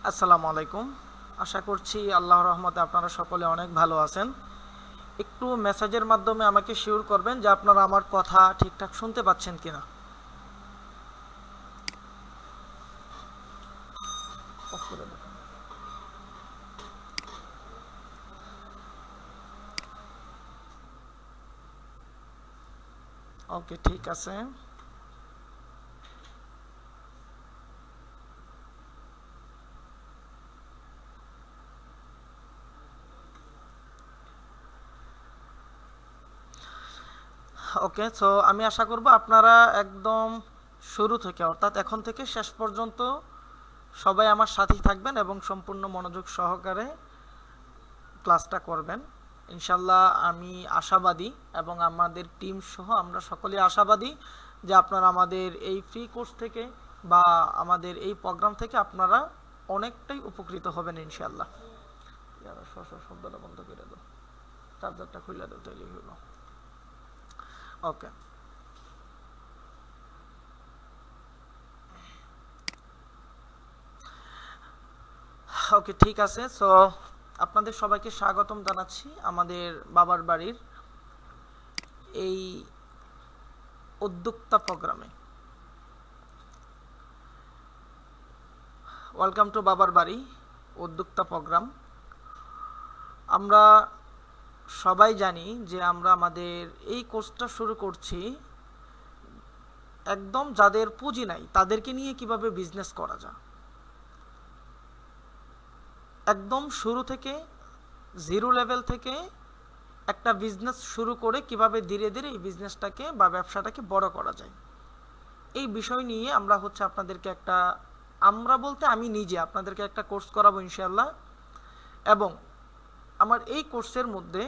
আসসালামু আলাইকুম। আশা করছি আল্লাহর রহমতে আপনারা সকলে অনেক ভালো আছেন। একটু মেসেজের মাধ্যমে আমাকে শিওর করবেন যে আপনারা আমার কথা ঠিকঠাক শুনতে পাচ্ছেন কিনা। অফ করে দেন। ওকে, ঠিক আছে। ওকে, সো আমি আশা করব আপনারা একদম শুরু থেকে অর্থাৎ এখন থেকে শেষ পর্যন্ত সবাই আমার সাথেই থাকবেন এবং সম্পূর্ণ মনোযোগ সহকারে ক্লাসটা করবেন। ইনশাল্লাহ আমি আশাবাদী এবং আমাদের টিম সহ আমরা সকলেই আশাবাদী যে আপনারা আমাদের এই ফ্রি কোর্স থেকে বা আমাদের এই প্রোগ্রাম থেকে আপনারা অনেকটাই উপকৃত হবেন ইনশাল্লাহ। শব্দটা বন্ধ করে দাও, চার্জারটা খুলে দাও, তাইলে হলো। ওকে, ওকে, ঠিক আছে। সো আপনাদের সবাইকে স্বাগতম জানাচ্ছি আমাদের বাবার বাড়ির এই উদ্যোক্তা প্রোগ্রামে। ওয়েলকাম টু বাবার বাড়ি উদ্যোক্তা প্রোগ্রাম। আমরা সবাই জানি যে আমরা আমাদের এই কোর্সটা শুরু করছি একদম যাদের পুঁজি নাই তাদেরকে নিয়ে কিভাবে বিজনেস করা যায়, একদম শুরু থেকে জিরো লেভেল থেকে একটা বিজনেস শুরু করে কিভাবে ধীরে ধীরে এই বিজনেসটাকে বা ব্যবসাটাকে বড় করা যায়, এই বিষয় নিয়ে আমরা আপনাদেরকে একটা, আমরা বলতে আমি নিজে আপনাদেরকে একটা কোর্স করাবো ইনশাআল্লাহ। এবং আমার এই কোর্সের মধ্যে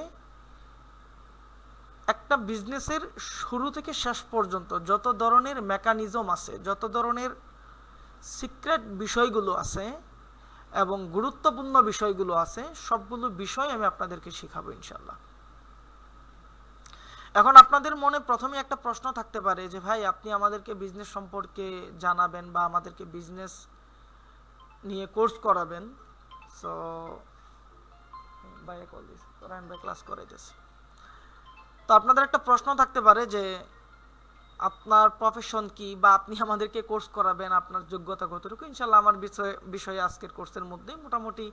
একটা বিজনেসের শুরু থেকে শেষ পর্যন্ত যত ধরনের মেকানিজম আছে, যত ধরনের সিক্রেট বিষয়গুলো আছে এবং গুরুত্বপূর্ণ বিষয়গুলো আছে, সবগুলো বিষয় আমি আপনাদেরকে শেখাবো ইনশাআল্লাহ। এখন আপনাদের মনে প্রথমে একটা প্রশ্ন থাকতে পারে যে ভাই আপনি আমাদেরকে বিজনেস সম্পর্কে জানাবেন বা আমাদেরকে বিজনেস নিয়ে কোর্স করাবেন। সো ভাই কল দিস, রায়ন ভাই ক্লাস করাইতেছে। তো আপনাদের একটা প্রশ্ন থাকতে পারে যে আপনার প্রফেশন কি বা আপনি আমাদেরকে কোর্স করাবেন, আপনার যোগ্যতা কতটুকু। ইনশাল্লাহ আমার বিষয়ে আজকের কোর্সের মধ্যে মোটামুটি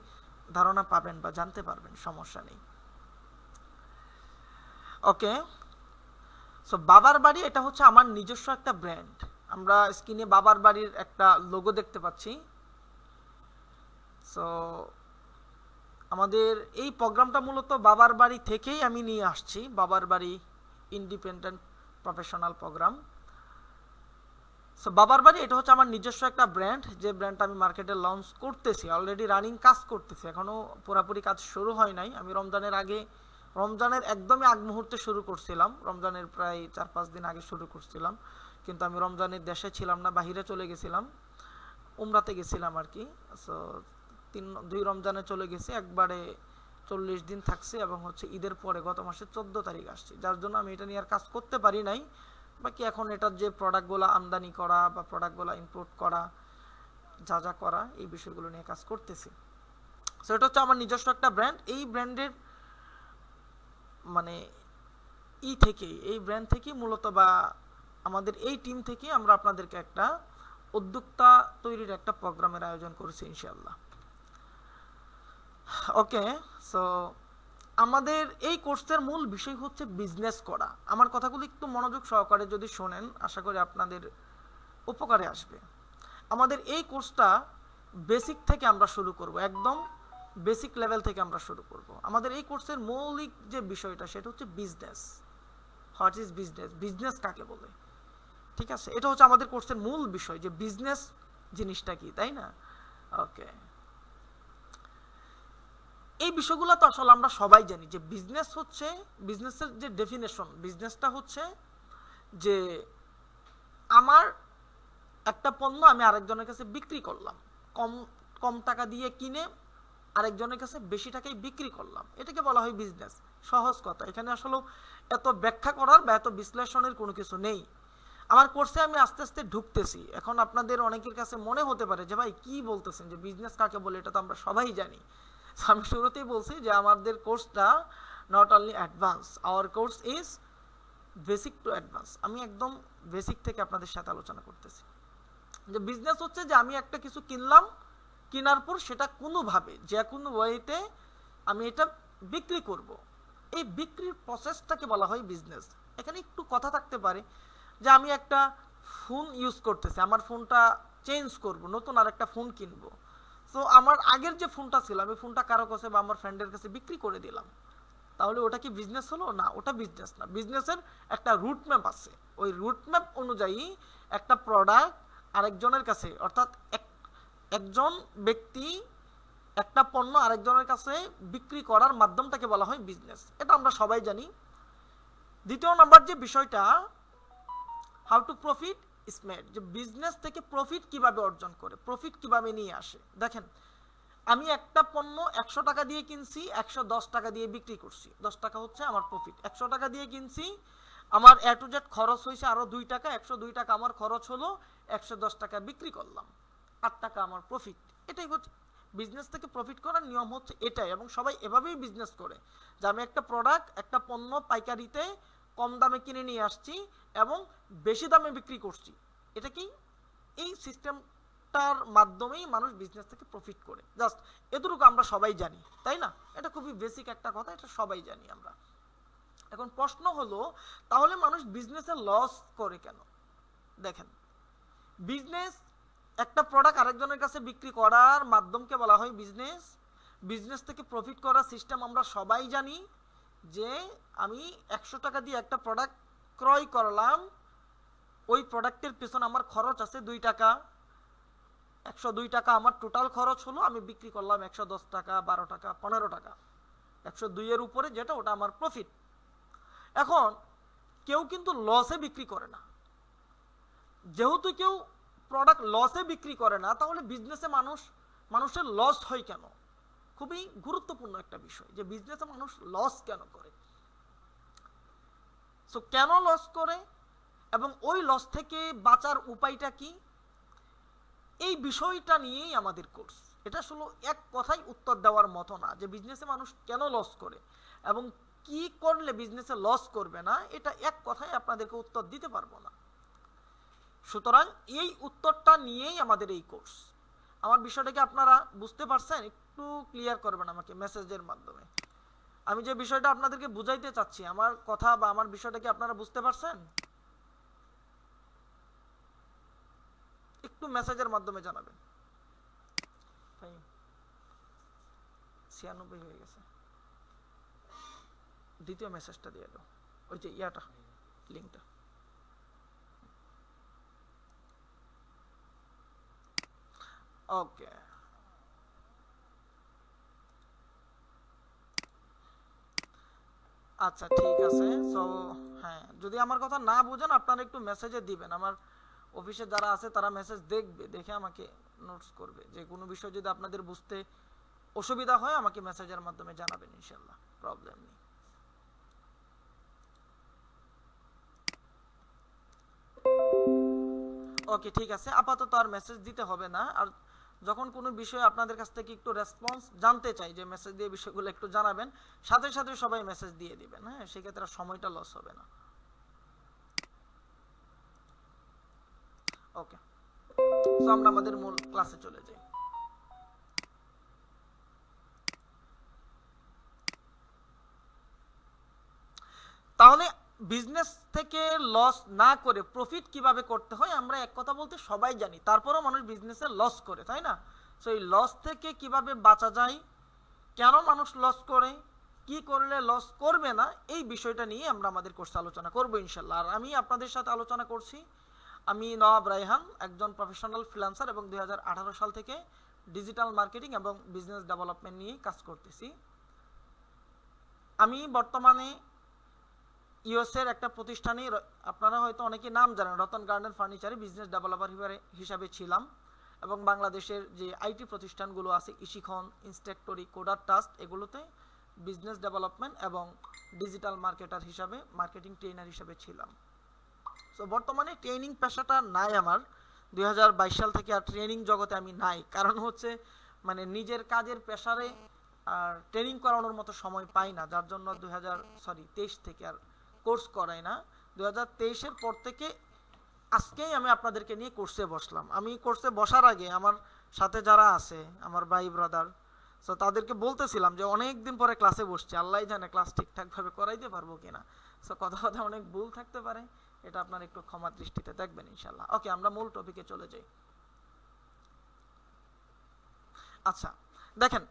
ধারণা পাবেন বা জানতে পারবেন, সমস্যা নেই। ওকে, সো বাবার বাড়ি এটা হচ্ছে আমার নিজস্ব একটা ব্র্যান্ড। আমরা স্ক্রিনে বাবার বাড়ির একটা লোগো দেখতে পাচ্ছি। সো আমাদের এই প্রোগ্রামটা মূলত বাবার বাড়ি থেকেই আমি নিয়ে আসছি, বাবার বাড়ি ইন্ডিপেন্ডেন্ট প্রফেশনাল প্রোগ্রাম। সো বাবার বাড়ি এটা হচ্ছে আমার নিজস্ব একটা ব্র্যান্ড, যে ব্র্যান্ডটা আমি মার্কেটে লঞ্চ করতেছি, অলরেডি রানিং কাজ করতেছি, এখনও পুরোপুরি কাজ শুরু হয় নাই। আমি রমজানের আগে, রমজানের একদমই আগ মুহূর্তে শুরু করছিলাম, রমজানের প্রায় 4-5 দিন আগে শুরু করছিলাম, কিন্তু আমি রমজানের দেশে ছিলাম না, বাহিরে চলে গেছিলাম, উমরাতে গেছিলাম আর কি। সো 2 রমজানে চলে গেছি, একবারে 40 দিন থাকছি এবং ঈদের পরে গত মাসের 14 তারিখ আসছি, যার জন্য আমি এটা নিয়ে আর কাজ করতে পারি নাই। বাকি এখন এটার যে প্রোডাক্টগুলো আমদানি করা বা প্রোডাক্টগুলো ইম্পোর্ট করা, যা যা করা, এই বিষয়গুলো নিয়ে কাজ করতেছি। সো এটা হচ্ছে আমার নিজস্ব একটা ব্র্যান্ড। এই ব্র্যান্ডের মানে এই ব্র্যান্ড থেকেই মূলত বা আমাদের এই টিম থেকে আমরা আপনাদেরকে একটা উদ্যোক্তা তৈরির একটা প্রোগ্রামের আয়োজন করেছি ইনশাআল্লাহ। ওকে, সো আমাদের এই কোর্সের মূল বিষয় হচ্ছে বিজনেস করা। আমার কথাগুলো একটু মনোযোগ সহকারে যদি শোনেন, আশা করি আপনাদের উপকারে আসবে। আমাদের এই কোর্সটা বেসিক থেকে আমরা শুরু করব, একদম বেসিক লেভেল থেকে আমরা শুরু করব। আমাদের এই কোর্সের মৌলিক যে বিষয়টা সেটা হচ্ছে business. What is business, business কাকে বলে, ঠিক আছে, এটা হচ্ছে আমাদের কোর্সের মূল বিষয়, যে বিজনেস জিনিসটা কি, তাই না? ওকে, এই বিষয়গুলো তো আসলে আমরা সবাই জানি যে বিজনেস হচ্ছে, বিজনেসের যে ডেফিনেশন, বিজনেসটা হচ্ছে যে আমার একটা পণ্য আমি আরেকজনের কাছে বিক্রি করলাম, কম কম টাকা দিয়ে কিনে আরেকজনের কাছে বেশি টাকায় বিক্রি করলাম, এটাকে বলা হয় বিজনেস। সহজ কথা, এখানে আসলে এত ব্যাখ্যা করার বা এত বিশ্লেষণের কোনো কিছু নেই। আমার কোর্সে আমি আস্তে আস্তে ঢুকতেছি। এখন আপনাদের অনেকের কাছে মনে হতে পারে যে ভাই কি বলতেছেন, যে বিজনেস কাকে বলে, এটা তো আমরা সবাই জানি। আমি শুরুতেই বলছি যে আমাদের কোর্সটা not only advance, hour course is basic to advance. আমি একদম বেসিক থেকে আপনাদের সাথে আলোচনা করতেছি। যে বিজনেস হচ্ছে যে আমি একটা কিছু কিনলাম, কেনার পর সেটা কোনোভাবে যে কোনো ওয়েতে আমি এটা বিক্রি করব। এই বিক্রির প্রসেসটাকে বলা হয় বিজনেস। এখানে একটু কথা থাকতে পারে যে আমি একটা ফোন ইউজ করতেছি, আমার ফোনটা চেঞ্জ করব, নতুন আর একটা ফোন কিনবো। তো আমার আগের যে ফোনটা ছিল আমি ফোনটা কারো কাছে বা আমার ফ্রেন্ডের কাছে বিক্রি করে দিলাম, তাহলে ওটা কি বিজনেস হলো? না, ওটা বিজনেস না। বিজনেসের একটা রুট ম্যাপ আছে, ওই রুট ম্যাপ অনুযায়ী একটা প্রোডাক্ট আরেকজনের কাছে, অর্থাৎ একজন ব্যক্তি একটা পণ্য আরেকজনের কাছে বিক্রি করার মাধ্যমটাকে বলা হয় বিজনেস। এটা আমরা সবাই জানি। দ্বিতীয় নাম্বার যে বিষয়টা, how to profit is made, যে বিজনেস থেকে প্রফিট কিভাবে অর্জন করে, প্রফিট কিভাবে নিয়ে আসে। দেখেন, আমি একটা পণ্য 100 টাকা দিয়ে কিনছি, 110 টাকা দিয়ে বিক্রি করছি, 10 টাকা হচ্ছে আমার প্রফিট। 100 টাকা দিয়ে কিনছি, আমার এ টু জেড খরচ হয়েছে আরো 2 টাকা, 102 টাকা আমার খরচ হলো, 110 টাকা বিক্রি করলাম, 8 টাকা আমার প্রফিট। এটাই হচ্ছে বিজনেস থেকে প্রফিট করার নিয়ম, হচ্ছে এটাই। এবং সবাই এভাবেই বিজনেস করে, যে আমি একটা প্রোডাক্ট, একটা পণ্য পাইকারিতে কম দামে কিনে নিয়ে আসছি এবং বেশি দামে বিক্রি করছি। এটা কি এই সিস্টেমটার মাধ্যমেই মানুষ বিজনেস থেকে প্রফিট করে। জাস্ট এতটুকু আমরা সবাই জানি, তাই না? এটা খুবই বেসিক একটা কথা, এটা সবাই জানি আমরা। এখন প্রশ্ন হলো, তাহলে মানুষ বিজনেসে লস করে কেন? দেখেন, বিজনেস, একটা প্রোডাক্ট আরেকজনের কাছে বিক্রি করার মাধ্যমকে বলা হয় বিজনেস। বিজনেস থেকে প্রফিট করার সিস্টেম আমরা সবাই জানি, যে আমি 100 টাকা দিয়ে একটা প্রোডাক্ট ক্রয় করলাম, ওই প্রোডাক্টের পেছনে আমার খরচ আছে 2 টাকা, 102 টাকা আমার টোটাল খরচ হলো, আমি বিক্রি করলাম 110 টাকা, 12 টাকা, 15 টাকা, 102 এর উপরে যেটা, ওটা আমার প্রফিট। এখন কেউ কিন্তু লসে বিক্রি করে না। যেহেতু কেউ প্রোডাক্ট লসে বিক্রি করে না, তাহলে বিজনেসে মানুষের লস হয় কেন? খুবই গুরুত্বপূর্ণ একটা বিষয়, যে বিজনেসে মানুষ লস কেন করে। সো কেন লস করে এবং ওই লস থেকে বাঁচার উপায়টা কি, এই বিষয়টা নিয়েই আমাদের কোর্স। এটা আসলে এক কথায় উত্তর দেওয়ার মতো না, যে বিজনেসে মানুষ কেন লস করে এবং কি করলে বিজনেসে লস করবে না, এটা এক কথায় আপনাদেরকে উত্তর দিতে পারবো না। সুতরাং এই উত্তরটা নিয়েই আমাদের এই কোর্স। আমার বিষয়টাকে আপনারা বুঝতে পারছেন? একটু ক্লিয়ার করবেন আমাকে মেসেজের মাধ্যমে। আমি যে বিষয়টা আপনাদেরকে বুঝাইতে চাচ্ছি, আমার কথা বা আমার বিষয়টাকে আপনারা বুঝতে পারছেন? একটু মেসেজের মাধ্যমে জানাবেন। 96 হয়ে গেছে। দ্বিতীয় মেসেজটা দিয়ে দাও, ওই যে ইয়াটা, লিঙ্কটা। ওকে, আচ্ছা ঠিক আছে। সো হ্যাঁ, যদি আমার কথা না বুঝেন আপনারা একটু মেসেজে দিবেন। আমার অফিসে যারা আছে তারা মেসেজ দেখবে, দেখে আমাকে নোটস করবে। যে কোনো বিষয় যদি আপনাদের বুঝতে অসুবিধা হয় আমাকে মেসেজের মাধ্যমে জানাবেন, ইনশাল্লাহ, প্রবলেম নেই। ওকে ঠিক আছে, আপাতত আর মেসেজ দিতে হবে না। আর যখন কোনো বিষয়ে আপনাদের কাছ থেকে একটু রেসপন্স জানতে চাই, যে মেসেজ দিয়ে বিষয়গুলো একটু জানাবেন, সাথে সাথে সবাই মেসেজ দিয়ে দিবেন। হ্যাঁ, সেক্ষেত্রে সময়টা লস হবে না। ওকে, সো আমরা আমাদের মূল ক্লাসে চলে যাই। তাহলে বিজনেস থেকে লস না করে প্রফিট কিভাবে করতে হয় আমরা এক কথা বলতে সবাই জানি, তারপরেও মানুষ বিজনেসে লস করে, তাই না? সো এই লস থেকে কিভাবে বাঁচা যায়, কেন মানুষ লস করে, কি করলে লস করবে না, এই বিষয়টা নিয়ে আমরা আমাদের কোর্সে আলোচনা করবো ইনশাল্লাহ। আর আমি আপনাদের সাথে আলোচনা করছি, আমি নওয়াব রায়হান, একজন প্রফেশনাল ফ্রিল্যান্সার, এবং 2018 সাল থেকে ডিজিটাল মার্কেটিং এবং বিজনেস ডেভেলপমেন্ট নিয়ে কাজ করতেছি। আমি বর্তমানে ইউএসএর একটা প্রতিষ্ঠানে, আপনারা হয়তো অনেকে নাম জানেন, রতন গার্ডেন ফার্নিচারে বিজনেস ডেভেলপার হিসাবে ছিলাম, এবং বাংলাদেশের যে আইটি প্রতিষ্ঠানগুলো আছে, ইশিখন, ইনস্ট্রাক্টরি, কোডার ট্রাস্ট, এগুলোতে বিজনেস ডেভেলপমেন্ট এবং ডিজিটাল মার্কেটার হিসাবে, মার্কেটিং ট্রেনার হিসাবে ছিলাম। সো বর্তমানে ট্রেনিং পেশাটা নাই আমার, 2022 সাল থেকে আর ট্রেনিং জগতে আমি নাই। কারণ হচ্ছে মানে নিজের কাজের প্রেসারে আর ট্রেনিং করানোর মতো সময় পাই না, যার জন্য 23 থেকে আর কোর্স করাই না। 2023-এর পর থেকে আজকেই আমি আপনাদেরকে নিয়ে কোর্সে বসলাম। আমি কোর্সে বসার আগে আমার সাথে যারা আছে আমার ভাই ব্রাদার, সো তাদেরকে বলতেছিলাম যে অনেক দিন পরে ক্লাসে বসছি, আল্লাহ জানে ক্লাস ঠিকঠাকভাবে করাইতে পারবো কিনা। সো কথা কথা অনেক ভুল থাকতে পারে, এটা আপনার একটু ক্ষমা দৃষ্টিতে দেখবেন ইনশাল্লাহ। ওকে, আমরা মূল টপিকে চলে যাই। আচ্ছা দেখেন,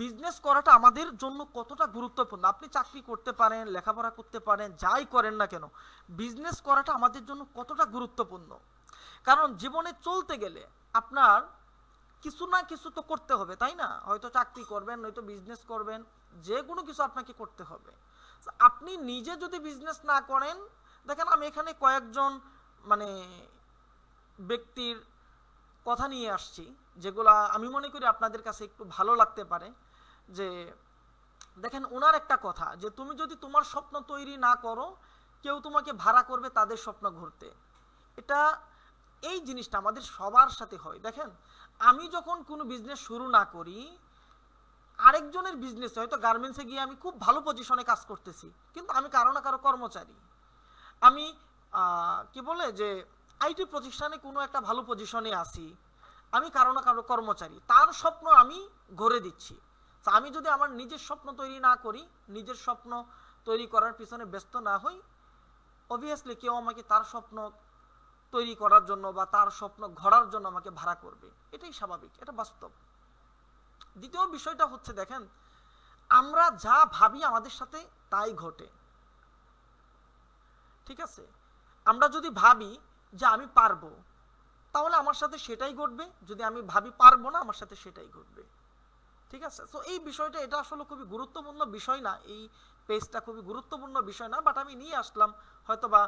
বিজনেস করাটা আমাদের জন্য কতটা গুরুত্বপূর্ণ। আপনি চাকরি করতে পারেন, লেখাপড়া করতে পারেন, যাই করেন না কেন, বিজনেস করাটা আমাদের জন্য কতটা গুরুত্বপূর্ণ। কারণ জীবনে চলতে গেলে আপনার কিছু না কিছু তো করতে হবে, তাই না? হয়তো চাকরি করবেন, নয়তো বিজনেস করবেন, যে কোনো কিছু আপনাকে করতে হবে। আপনি নিজে যদি বিজনেস না করেন, দেখেন আমি এখানে কয়েকজন মানে ব্যক্তির কথা নিয়ে আসছি যেগুলা আমি মনে করি আপনাদের কাছে একটু ভালো লাগতে পারে। যে দেখেন ওনার একটা কথা, যে তুমি যদি তোমার স্বপ্ন তৈরি না করো, কেউ তোমাকে ভাড়া করবে তাদের স্বপ্ন ঘুরতে। এটা এই জিনিসটা আমাদের সবার সাথে হয়। দেখেন আমি যখন কোনো বিজনেস শুরু না করি, আরেকজনের বিজনেস, হয়তো গার্মেন্টসে গিয়ে আমি খুব ভালো পজিশনে কাজ করতেছি, কিন্তু আমি কারো না কারো কর্মচারী। আমি কি বলে যে আইটি প্রতিষ্ঠানে কোনো একটা ভালো পজিশনে আছি, আমি কারো না কারো কর্মচারী, তার স্বপ্ন আমি গড়ে দিচ্ছি। আমি যদি আমার নিজের স্বপ্ন তৈরি না করি, নিজের স্বপ্ন তৈরি করার পিছনে ব্যস্ত না হই, অবভিয়াসলি কেউ আমাকে তার স্বপ্ন তৈরি করার জন্য বা তার স্বপ্ন গড়ার জন্য আমাকে ভাড়া করবে, এটাই স্বাভাবিক, এটা বাস্তব। দ্বিতীয় বিষয়টা হচ্ছে দেখেন, আমরা যা ভাবি আমাদের সাথে তাই ঘটে, ঠিক আছে? আমরা যদি ভাবি যে আমি পারবো, তাহলে আমার সাথে সেটাই ঘটবে। যদি আমি ভাবি পারবো না, আমার সাথে সেটাই ঘটবে, ঠিক আছে? সো এই বিষয়টা, এটা আসলে খুবই গুরুত্বপূর্ণ বিষয় না, এই পেজটা খুবই গুরুত্বপূর্ণ বিষয় না, বাট আমি নিয়ে আসলাম হয়তোবা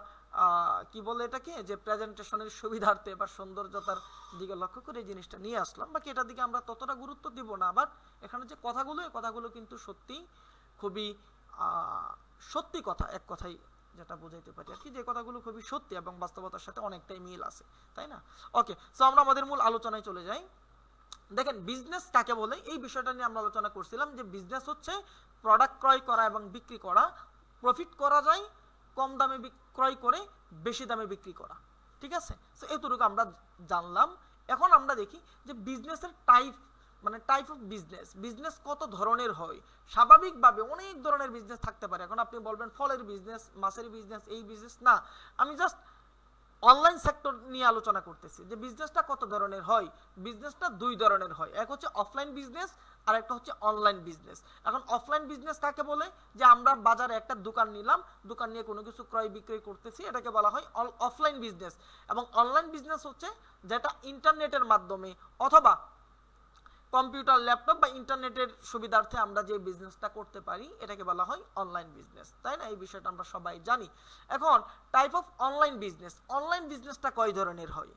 কি বলে এটাকে, যে প্রেজেন্টেশনের সুবিধার্থে বা সৌন্দর্যতার দিকে লক্ষ্য করে এই জিনিসটা নিয়ে আসলাম। বাকি এটার দিকে আমরা ততটা গুরুত্ব দিব না। বাট এখানে যে কথাগুলো, এই কথাগুলো কিন্তু সত্যি খুবই সত্যি কথা, এক কথাই যেটা বোঝাইতে পারি আর কি, যে কথাগুলো খুবই সত্যি এবং বাস্তবতার সাথে অনেকটাই মিল আছে, তাই না? ওকে, সো আমরা আমাদের মূল আলোচনায় চলে যাই। দেখেন বিজনেস কাকে বলে, এই বিষয়টা নিয়ে আমরা আলোচনা করছিলাম যে বিজনেস হচ্ছে প্রোডাক্ট ক্রয় করা এবং বিক্রি করা। প্রফিট করা যায় কম দামে ক্রয় করে বেশি দামে বিক্রি করা, ঠিক আছে? সো এতটুকু আমরা জানলাম। এখন আমরা দেখি যে বিজনেসের টাইপ, মানে টাইপ অফ বিজনেস, বিজনেস কত ধরনের হয়। স্বাভাবিকভাবে অনেক ধরনের বিজনেস থাকতে পারে। এখন আপনি বলবেন ফলের বিজনেস, মাছের বিজনেস, এই বিজনেস না, আমি জাস্ট অনলাইন সেক্টর নিয়ে আলোচনা করতেছি যে বিজনেসটা কত ধরনের হয়। বিজনেসটা দুই ধরনের হয়, এক হচ্ছে অফলাইন বিজনেস আর একটা হচ্ছে অনলাইন বিজনেস। এখন অফলাইন বিজনেস কাকে বলে, যে আমরা বাজারে একটা দোকান নিলাম, দোকান নিয়ে কোনো কিছু ক্রয় বিক্রয় করতেছি, এটাকে বলা হয় অফলাইন বিজনেস। এবং অনলাইন বিজনেস হচ্ছে যেটা ইন্টারনেটের মাধ্যমে অথবা কম্পিউটার, ল্যাপটপ বা ইন্টারনেটের সুবিধার্থে আমরা যে বিজনেসটা করতে পারি, এটাকে বলা হয় অনলাইন বিজনেস, তাই না? এই বিষয়টা আমরা সবাই জানি। এখন type of online business, online বিজনেসটা কয় ধরনের হয়,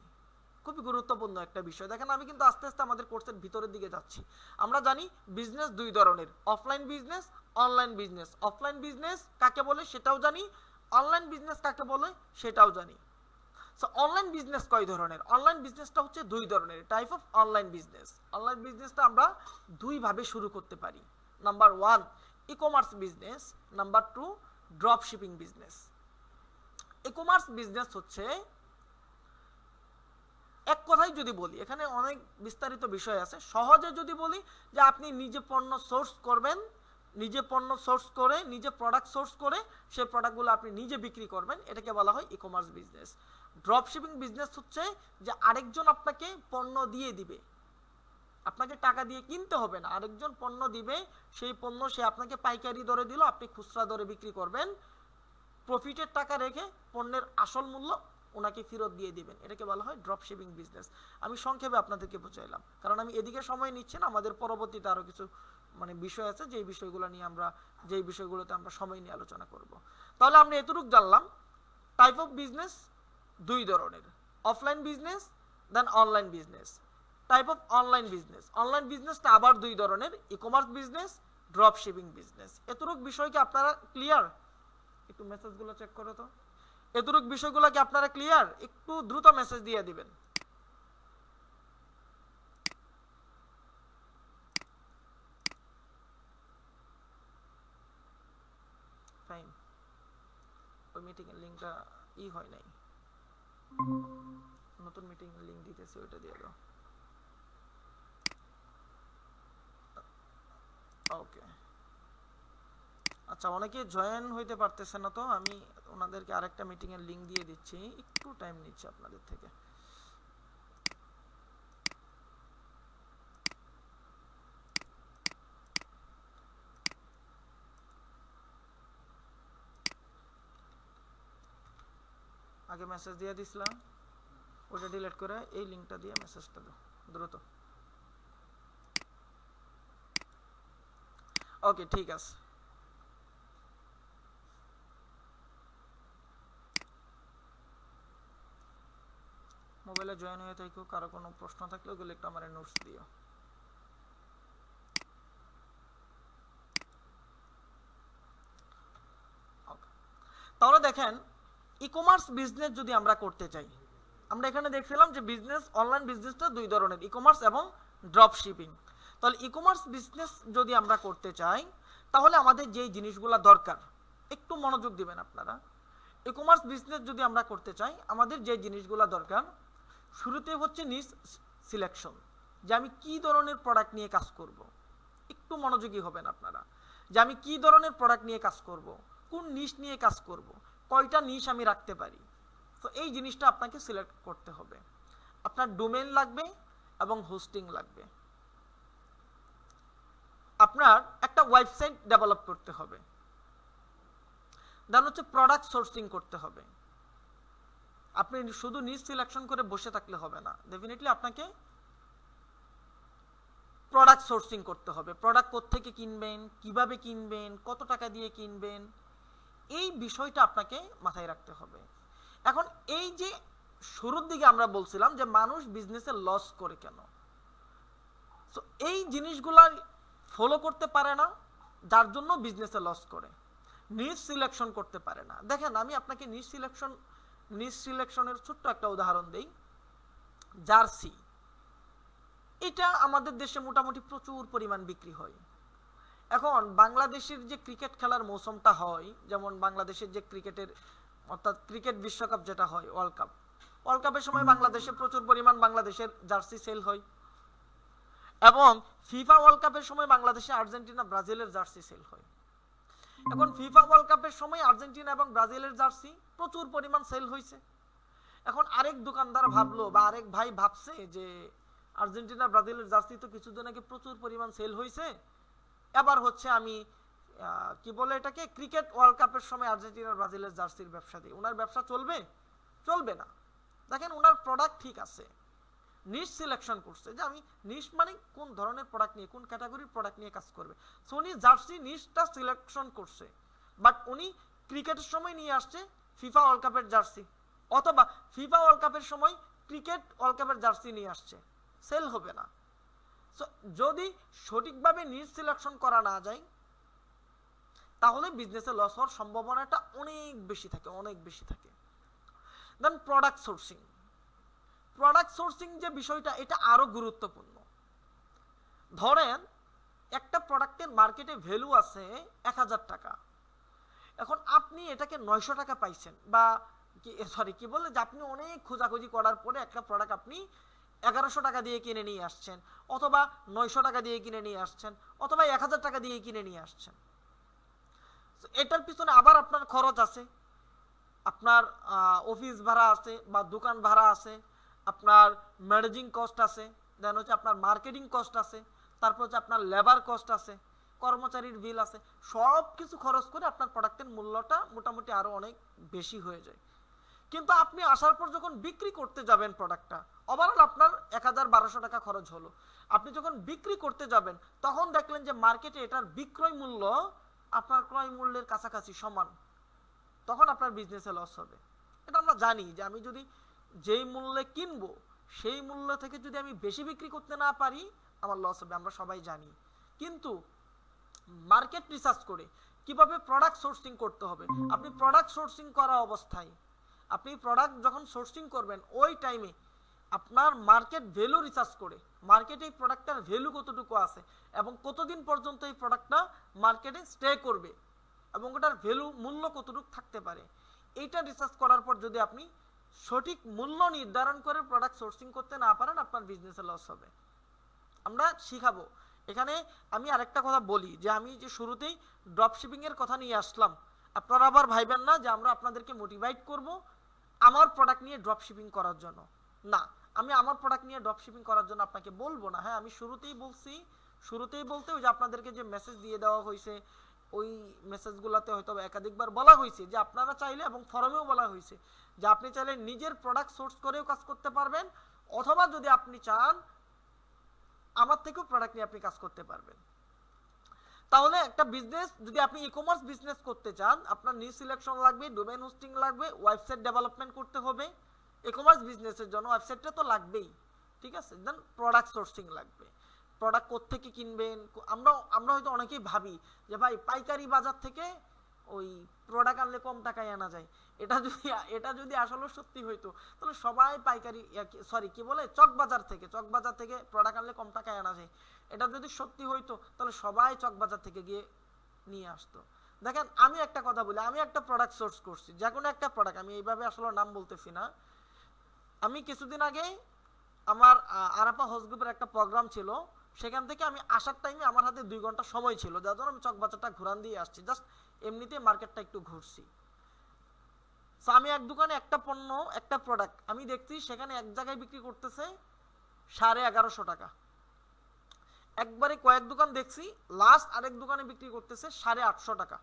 খুবই গুরুত্বপূর্ণ একটা বিষয়। দেখেন আমি কিন্তু আস্তে আস্তে আমাদের কোর্সের ভিতরের দিকে যাচ্ছি। আমরা জানি বিজনেস দুই ধরনের, offline business, online business. Offline business কাকে বলে সেটাও জানি, অনলাইন বিজনেস কাকে বলে সেটাও জানি। সো অনলাইন বিজনেস কয় ধরনের? অনলাইন বিজনেসটা হচ্ছে দুই ধরনের, type of online business. Online বিজনেসটা আমরা দুই ভাবে শুরু করতে পারি। নাম্বার 1 ই commerce business, number 2 drop shipping business. ই কমার্স বিজনেস হচ্ছে, এক কথাই যদি বলি, এখানে অনেক বিস্তারিত বিষয় আছে, সহজে যদি বলি যে আপনি নিজে পণ্য সোর্স করবেন, নিজে পণ্য সোর্স করে, নিজে প্রোডাক্ট সোর্স করে সেই প্রোডাক্টগুলো আপনি নিজে বিক্রি করবেন, এটাকে বলা হয় ই commerce business. Drop shipping business হচ্ছে যে আরেকজন আপনাকে পণ্য দিয়ে দিবে, আপনাকে টাকা দিয়ে কিনতে হবে না, আরেকজন পণ্য দিবে, সেই পণ্য সে আপনাকে পাইকারি দরে দিল, আপনি খুচরা দরে বিক্রি করবেন, প্রফিটের টাকা রেখে পণ্যের আসল মূল্য ওনাকে ফেরত দিয়ে দিবেন, এটাকে বলা হয় ড্রপ শিপিং বিজনেস। আমি সংক্ষেপে আপনাদেরকে বুঝাইলাম, কারণ আমি এদিকে সময় নিচ্ছি না, আমাদের পরবর্তীতে আরো কিছু মানে বিষয় আছে, যেই বিষয়গুলো নিয়ে আমরা, যেই বিষয়গুলোতে আমরা সময় নিয়ে আলোচনা করব। তাহলে আমরা এতটুকু জানলাম, টাইপ অফ বিজনেস দুই ধরনের, offline business then online business. Type of online business, online বিজনেসটা আবার দুই ধরনের, e commerce business, drop shipping business. এতটুকু বিষয় কি আপনারা ক্লিয়ার? একটু মেসেজগুলো চেক করো তো, এতটুক বিষয়গুলো কি আপনারা ক্লিয়ার? একটু দ্রুত মেসেজ দিয়ে দিবেন। ফাইন, ওই মিটিং এর লিংকটা হয় নাই, নতুন মিটিং এর লিংক দিতেছে, ওইটা দিয়ে দাও। ওকে, আচ্ছা, অনেকে জয়েন হইতে পারতেছে না, তো আমি ওনাদেরকে আরেকটা মিটিং এর লিংক দিয়ে দিচ্ছি, একটু টাইম নিচ্ছে আপনাদের থেকে। আগে মেসেজ দিয়ে দিছিলাম, ওটা ডিলিট করে এই লিংকটা দিয়ে মেসেজটা দাও দ্রুত। ওকে, ঠিক আছে। মোবাইলে জয়েন হয়ে থাকো, কারো কোনো প্রশ্ন থাকলে ওগুলো একটু আমার নোটস দিও। তাহলে দেখেন, ই কমার্স বিজনেস যদি আমরা করতে চাই, আমরা এখানে দেখছিলাম যে বিজনেস, অনলাইন বিজনেসটা দুই ধরনের, ই কমার্স এবং ড্রপ শিপিং। তাহলে ই কমার্স বিজনেস যদি আমরা করতে চাই, তাহলে আমাদের যেই জিনিসগুলো দরকার, একটু মনোযোগ দিবেন আপনারা। ই কমার্স বিজনেস যদি আমরা করতে চাই, আমাদের যে জিনিসগুলো দরকার, শুরুতে হচ্ছে নিশ সিলেকশন, যে আমি কি ধরনের প্রোডাক্ট নিয়ে কাজ করব। একটু মনোযোগী হবেন আপনারা, যে আমি কি ধরনের প্রোডাক্ট নিয়ে কাজ করব, কোন নিশ নিয়ে কাজ করব, কয়টা নিশ আমি রাখতে পারি। তো এই জিনিসটা আপনাকে সিলেক্ট করতে হবে। আপনার ডোমেইন লাগবে এবং হোস্টিং লাগবে। আপনার একটা ওয়েবসাইট ডেভেলপ করতে হবে। দেন হচ্ছে প্রোডাক্ট সোর্সিং করতে হবে। আপনি শুধু নিশ সিলেকশন করে বসে থাকলে হবে না, ডেফিনেটলি আপনাকে প্রোডাক্ট সোর্সিং করতে হবে। প্রোডাক্ট কোত্থেকে কিনবেন, কিভাবে কিনবেন, কত টাকা দিয়ে কিনবেন, এই বিষয়টা আপনাকে মাথায় রাখতে হবে। এখন এই যে শুরুর দিকে আমরা বলছিলাম যে মানুষ বিজনেসে লস করে কেন, তো এই জিনিসগুলা ফলো করতে পারে না, যার জন্য বিজনেসে লস করে। নিশ সিলেকশন করতে পারে না। দেখেন, আমি আপনাকে নিশ সিলেকশনের ছোট্ট একটা উদাহরণ দেই। জার্সি, এটা আমাদের দেশে মোটামুটি প্রচুর পরিমাণ বিক্রি হয়। এখন বাংলাদেশের যে ক্রিকেট খেলার মৌসুমটা হয়, যেমন বাংলাদেশের যে ক্রিকেটের, অর্থাৎ ক্রিকেট বিশ্বকাপ যেটা হয়, ওয়ার্ল্ড কাপের সময় বাংলাদেশে প্রচুর পরিমাণ বাংলাদেশের জার্সি সেল হয়, এবং ফিফা ওয়ার্ল্ড কাপের সময় বাংলাদেশে আর্জেন্টিনা, ব্রাজিলের জার্সি সেল হয়। এখন ফিফা ওয়ার্ল্ড কাপের সময় আর্জেন্টিনা এবং ব্রাজিলের জার্সি প্রচুর পরিমাণ সেল হয়েছে। এখন আরেক দোকানদার ভাবলো, বা আরেক ভাই ভাবছে যে আর্জেন্টিনা, ব্রাজিলের জার্সি তো কিছুদিন আগে প্রচুর পরিমাণ সেল হয়েছে, এবার হচ্ছে আমি কি বলে এটাকে, ক্রিকেট ওয়ার্ল্ড কাপের সময় আর্জেন্টিনা, ব্রাজিলের জার্সির ব্যবসা দিই। ওনার ব্যবসা চলবে? চলবে না। দেখেন, ওনার প্রোডাক্ট ঠিক আছে, নিশ সিলেকশন করছে, যে আমি নিশ মানে কোন ধরনের প্রোডাক্ট নিয়ে, কোন ক্যাটাগরির প্রোডাক্ট নিয়ে কাজ করবে। সো উনি জার্সি নিশটা সিলেকশন করছে, বাট উনি ক্রিকেটের সময় নিয়ে আসছে ফিফা ওয়ার্ল্ড কাপের জার্সি, অথবা ফিফা ওয়ার্ল্ড কাপের সময় ক্রিকেট ওয়ার্ল্ড কাপের জার্সি নিয়ে আসছে, সেল হবে না। সো যদি সঠিকভাবে নিশ সিলেকশন করা না যায়, তাহলে বিজনেসে লস হওয়ার সম্ভাবনাটা অনেক বেশি থাকে, অনেক বেশি থাকে। দেন প্রোডাক্ট সোর্সিং যে বিষয়টা, এটা আরো গুরুত্বপূর্ণ। ধরেন, একটা প্রোডাক্টের মার্কেটে ভ্যালু আছে 1000 টাকা, এখন আপনি এটাকে 900 টাকা পাইছেন, বা কি বলে যে আপনি অনেক খোঁজাখুঁজি করার পরে একটা প্রোডাক্ট আপনি 1100 টাকা দিয়ে কিনে নিয়ে আসছেন, অথবা 900 টাকা দিয়ে কিনে নিয়ে আসছেন, অথবা 1000 টাকা দিয়ে কিনে নিয়ে আসছেন। এটার পিছনে আবার আপনার খরচ আছে, আপনার অফিস ভাড়া আছে, বা দোকান ভাড়া আছে, আপনার ম্যানেজিং কস্ট আছে, দেন হচ্ছে আপনার মার্কেটিং কস্ট আছে, তারপর হচ্ছে আপনার লেবার কস্ট আছে, কর্মচারীর বিল আছে। সব কিছু খরচ করে আপনার প্রোডাক্টের মূল্যটা মোটামুটি আরো অনেক বেশি হয়ে যায়। কিন্তু আপনি আসার পর যখন বিক্রি করতে যাবেন প্রোডাক্টটা, ওভারঅল আপনার 1000-1200 টাকা খরচ হলো। আপনি যখন বিক্রি করতে যাবেন, তখন দেখলেন যে মার্কেটে এটার বিক্রয় মূল্য আপনার ক্রয় মূল্যের কাছাকাছি সমান, তখন আপনার বিজনেসে লস হবে। এটা আমরা জানি যে আমি যদি যেই মূল্যে কিনবো, সেই মূল্য থেকে যদি আমি বেশি বিক্রি করতে না পারি, আমার লস হবে, আমরা সবাই জানি। কিন্তু মার্কেট রিসার্চ করে কিভাবে প্রোডাক্ট সোর্সিং করতে হবে, আপনি প্রোডাক্ট সোর্সিং করা অবস্থায় আপনি প্রোডাক্ট যখন সোর্সিং করবেন ওই টাইমে আপনার মার্কেট ভ্যালু রিসার্চ করে মার্কেটে এই প্রোডাক্টটার ভ্যালু কতটুকু আছে এবং কতদিন পর্যন্ত এই প্রোডাক্টটা মার্কেটে স্টে করবে এবং ওটার ভ্যালু মূল্য কতটুকু থাকতে পারে, এইটা রিসার্চ করার পর যদি আপনি সঠিক মূল্য নির্ধারণ করে প্রোডাক্ট সোর্সিং করতে না পারেন আপনার বিজনেসে লস হবে। আমরা শিখাবো এখানে। আমি আরেকটা কথা বলি যে আমি যে শুরুতেই ড্রপশিপিং এর কথা নিয়ে আসলাম, আপনারা আবার ভাইবেন না যে আমরা আপনাদেরকে মোটিভেট করব আমার প্রোডাক্ট নিয়ে ড্রপশিপিং করার জন্য। না, আমি আমার প্রোডাক্ট নিয়ে ড্রপশিপিং করার জন্য আপনাকে বলবো না। হ্যাঁ, আমি শুরুতেই বলতে ওই যে আপনাদেরকে যে মেসেজ দিয়ে দেওয়া হয়েছে ওই মেসেজগুলোতে হয়তো একাধিকবার বলা হয়েছে যে আপনারা চাইলে, এবং ফরমেও বলা হয়েছে যে আপনি চাইলে নিজের প্রোডাক্ট সোর্স করেও কাজ করতে পারবেন, অথবা যদি আপনি চান আমার থেকেও প্রোডাক্ট নিয়ে আপনি কাজ করতে পারবেন। তাহলে একটা বিজনেস যদি আপনি ই কমার্স বিজনেস করতে চান, আপনার নিউ সিলেকশন লাগবে, ডোমেইন হোস্টিং লাগবে, ওয়েবসাইট ডেভেলপমেন্ট করতে হবে। ই কমার্স বিজনেসের জন্য ওয়েবসাইটটা তো লাগবেই, ঠিক আছে। দেন প্রোডাক্ট সোর্সিং লাগবে, প্রোডাক্ট কোত্থেকে কিনবেন। আমরা হয়তো অনেকেই ভাবি যে ভাই পাইকারি বাজার থেকে ওই প্রোডাক্ট আনলে কম টাকায় আনা যায়। এটা যদি আসলে সত্যি হইতো তাহলে সবাই পাইকারি চক বাজার থেকে প্রোডাক্ট আনলে কম টাকায় আনা যায়, এটা যদি সত্যি হইতো তাহলে সবাই চক বাজার থেকে গিয়ে নিয়ে আসতো। দেখেন আমি একটা কথা বলি, আমি একটা প্রোডাক্ট সোর্স করছি, যে কোনো একটা প্রোডাক্ট, আমি এইভাবে আসলে নাম বলতেছি না। আমি কিছুদিন আগে আমার আরাপা হাউস গ্রুপের একটা প্রোগ্রাম ছিল, সেখান থেকে আমি আসার টাইমে আমার হাতে 2 ঘন্টা সময় ছিল, যার জন্য আমি চকবাজারটা ঘুরান দিয়ে আসছি, জাস্ট এমনিতে মার্কেটটা একটু ঘুরছি। সো আমি এক দোকানে একটা পণ্য, একটা প্রোডাক্ট আমি দেখছি সেখানে এক জায়গায় বিক্রি করতেছে 1150 টাকা, একবারে কয়েক দোকান দেখছি, লাস্ট আরেক দোকানে বিক্রি করতেছে 850 টাকা,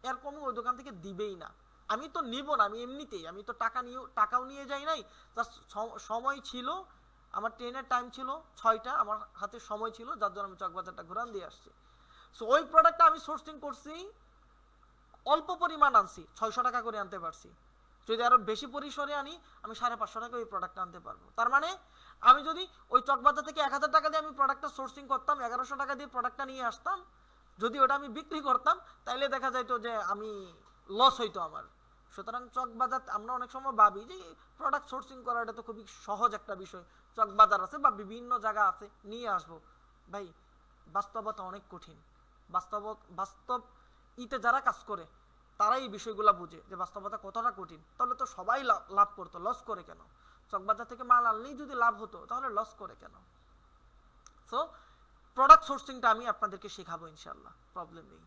এর কমে ওই দোকান থেকে দিবেই না। আমি তো নিব না, আমি এমনিতেই, আমি তো টাকাও নিয়ে যাই নাই, জাস্ট সময় ছিল, আমার ট্রেনের টাইম ছিল 6টা, আমার হাতে সময় ছিল, যার জন্য আমি চকবাজারটা ঘুরান দিয়ে আসছি। সো ওই প্রোডাক্টটা আমি সোর্সিং করছি, অল্প পরিমাণ আনছি, 600 টাকা করে আনতে পারছি। যদি আরো বেশি পরিসরে আনি আমি 550 টাকা ওই প্রোডাক্টটা আনতে পারবো। তার মানে আমি যদি ওই চকবাজার থেকে 1000 টাকা দিয়ে আমি প্রোডাক্টটা সোর্সিং করতাম, 1100 টাকা দিয়ে প্রোডাক্টটা নিয়ে আসতাম, যদি ওটা আমি বিক্রি করতাম তাইলে দেখা যাইতো যে আমি লস হইতো আমার। সুতরাং চকবাজার আমরা অনেক সময় ভাবি যে প্রোডাক্ট সোর্সিং করাটা তো খুবই সহজ একটা বিষয়, চকবাজার আছে বা বিভিন্ন জায়গা আছে নিয়ে আসবো। ভাই বাস্তবতা অনেক কঠিন, বাস্তব ইতে যারা কাজ করে তারাই এই বিষয়গুলো বুঝে যে বাস্তবতা কতটা কঠিন। তাহলে তো সবাই লাভ করতো, লস করে কেন? চকবাজার থেকে মাল আনলেই যদি লাভ হতো তাহলে লস করে কেন? সো প্রোডাক্ট সোর্সিংটা আমি আপনাদেরকে শেখাবো ইনশাল্লাহ, প্রবলেম নেই,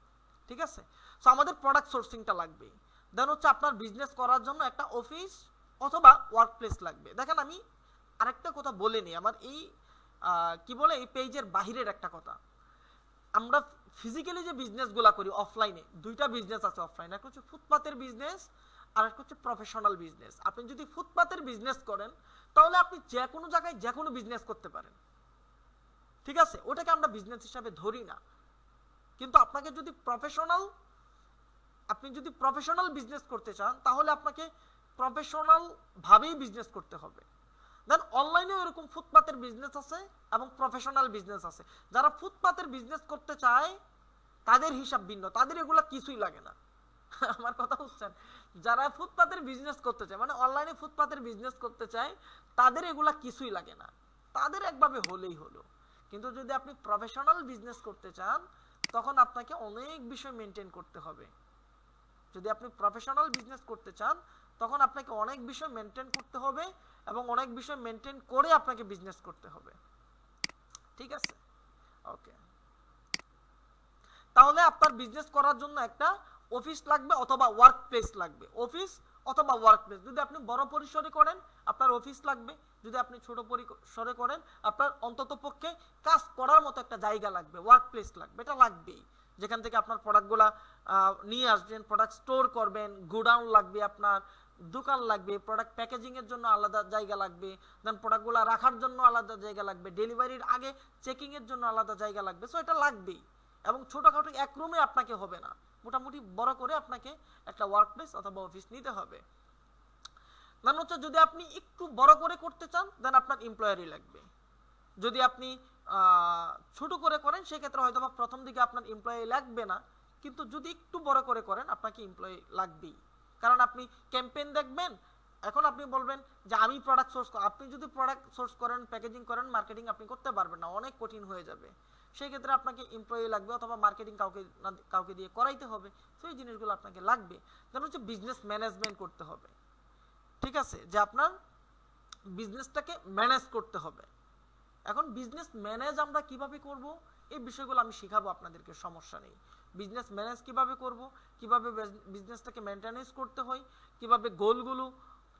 ঠিক আছে। সো আমাদের প্রোডাক্ট সোর্সিংটা লাগবে। দেন হচ্ছে আপনার বিজনেস করার জন্য একটা অফিস অথবা ওয়ার্ক প্লেস লাগবে। দেখেন আমি আরেকটা কথা বলে নিই, আমার এই এই পেজের বাহিরের একটা কথা। আমরা ফিজিক্যালি যে বিজনেসগুলো করি অফলাইনে, 2টা বিজনেস আছে অফলাইনে, একটা হচ্ছে ফুটপাতের বিজনেস আর একটা হচ্ছে প্রফেশনাল বিজনেস। আপনি যদি ফুটপাতের বিজনেস করেন তাহলে আপনি যে কোনো জায়গায় যে কোনো বিজনেস করতে পারেন, ঠিক আছে, ওটাকে আমরা বিজনেস হিসাবে ধরি না। কিন্তু আপনাকে যদি প্রফেশনাল বিজনেস করতে চান তাহলে আপনাকে প্রফেশনাল ভাবেই বিজনেস করতে হবে। দেন অনলাইনেও এরকম ফুটপাতের বিজনেস আছে এবং প্রফেশনাল বিজনেস আছে। যারা ফুটপাতের বিজনেস করতে চায় তাদের হিসাব ভিন্ন, তাদের এগুলা কিছুই লাগে না। আমার কথা বুঝছেন? যারা ফুটপাতের বিজনেস করতে চায়, মানে অনলাইনে ফুটপাতের বিজনেস করতে চায়, তাদের এগুলা কিছুই লাগে না, তাদের একভাবে হলেই হলো। কিন্তু যদি আপনি প্রফেশনাল বিজনেস করতে চান তখন আপনাকে অনেক বিষয় মেনটেন করতে হবে। যদি আপনি প্রফেশনাল বিজনেস করতে চান তখন আপনাকে অনেক বিষয় মেনটেন করতে হবে এবং অনেক বিষয় মেনটেন করে আপনাকে বিজনেস করতে হবে, ঠিক আছে। ওকে, তাহলে আপনার বিজনেস করার জন্য একটা অফিস লাগবে অথবা ওয়ার্ক প্লেস লাগবে। অফিস অথবা ওয়ার্ক প্লেস, যদি আপনি বড় পরিসরে করেন আপনার অফিস লাগবে, যদি আপনি ছোট পরিসরে করেন আপনার অন্তত পক্ষে কাজ করার মতো একটা জায়গা লাগবে, ওয়ার্ক প্লেস লাগবে, এটা লাগবেই। যেখান থেকে আপনার প্রোডাক্টগুলা নিয়ে আসবেন, প্রোডাক্ট স্টোর করবেন, গোডাউন লাগবে, আপনার দোকান লাগবে, প্রোডাক্ট প্যাকেজিং এর জন্য আলাদা জায়গা লাগবে, দেন প্রোডাক্টগুলো রাখার জন্য আলাদা জায়গা লাগবে, ডেলিভারির আগে চেকিং এর জন্য আলাদা জায়গা লাগবে। সো এটা লাগবেই। এবং ছোটখাটো এক রুমে আপনাকে হবে না, মোটামুটি বড় করে আপনাকে একটা ওয়ার্ক প্লেস অথবা অফিস নিতে হবে। দেন হচ্ছে যদি আপনি একটু বড় করে করতে চান দেন আপনার এমপ্লয়ারি লাগবে। যদি আপনি ছোট করে করেন সেক্ষেত্রে হয়তো বা প্রথম দিকে আপনার এমপ্লয়ি লাগবে না, কিন্তু যদি একটু বড় করে করেন আপনাকে এমপ্লয়ি লাগবেই। কারণ আপনি ক্যাম্পেইন দেখবেন, এখন আপনি বলবেন যে আমি প্রোডাক্ট সোর্স, আপনি যদি প্রোডাক্ট সোর্স করেন, প্যাকেজিং করেন, মার্কেটিং আপনি করতে পারবেন না, অনেক কঠিন হয়ে যাবে। সেই ক্ষেত্রে আপনাকে এমপ্লয়ি লাগবে অথবা মার্কেটিং কাউকে দিয়ে করাইতে হবে। সেই জিনিসগুলো আপনাকে লাগবে। দেন হচ্ছে বিজনেস ম্যানেজমেন্ট করতে হবে, ঠিক আছে, যে আপনার বিজনেসটাকে ম্যানেজ করতে হবে। এখন বিজনেস ম্যানেজ আমরা কিভাবে করব, এই বিষয়গুলো আমি শেখাবো আপনাদেরকে, সমস্যা নেই। বিজনেস ম্যানেজ কিভাবে করব, কিভাবে বিজনেসটাকে মেনটেনেন্স করতে হয়, কিভাবে গোলগুলো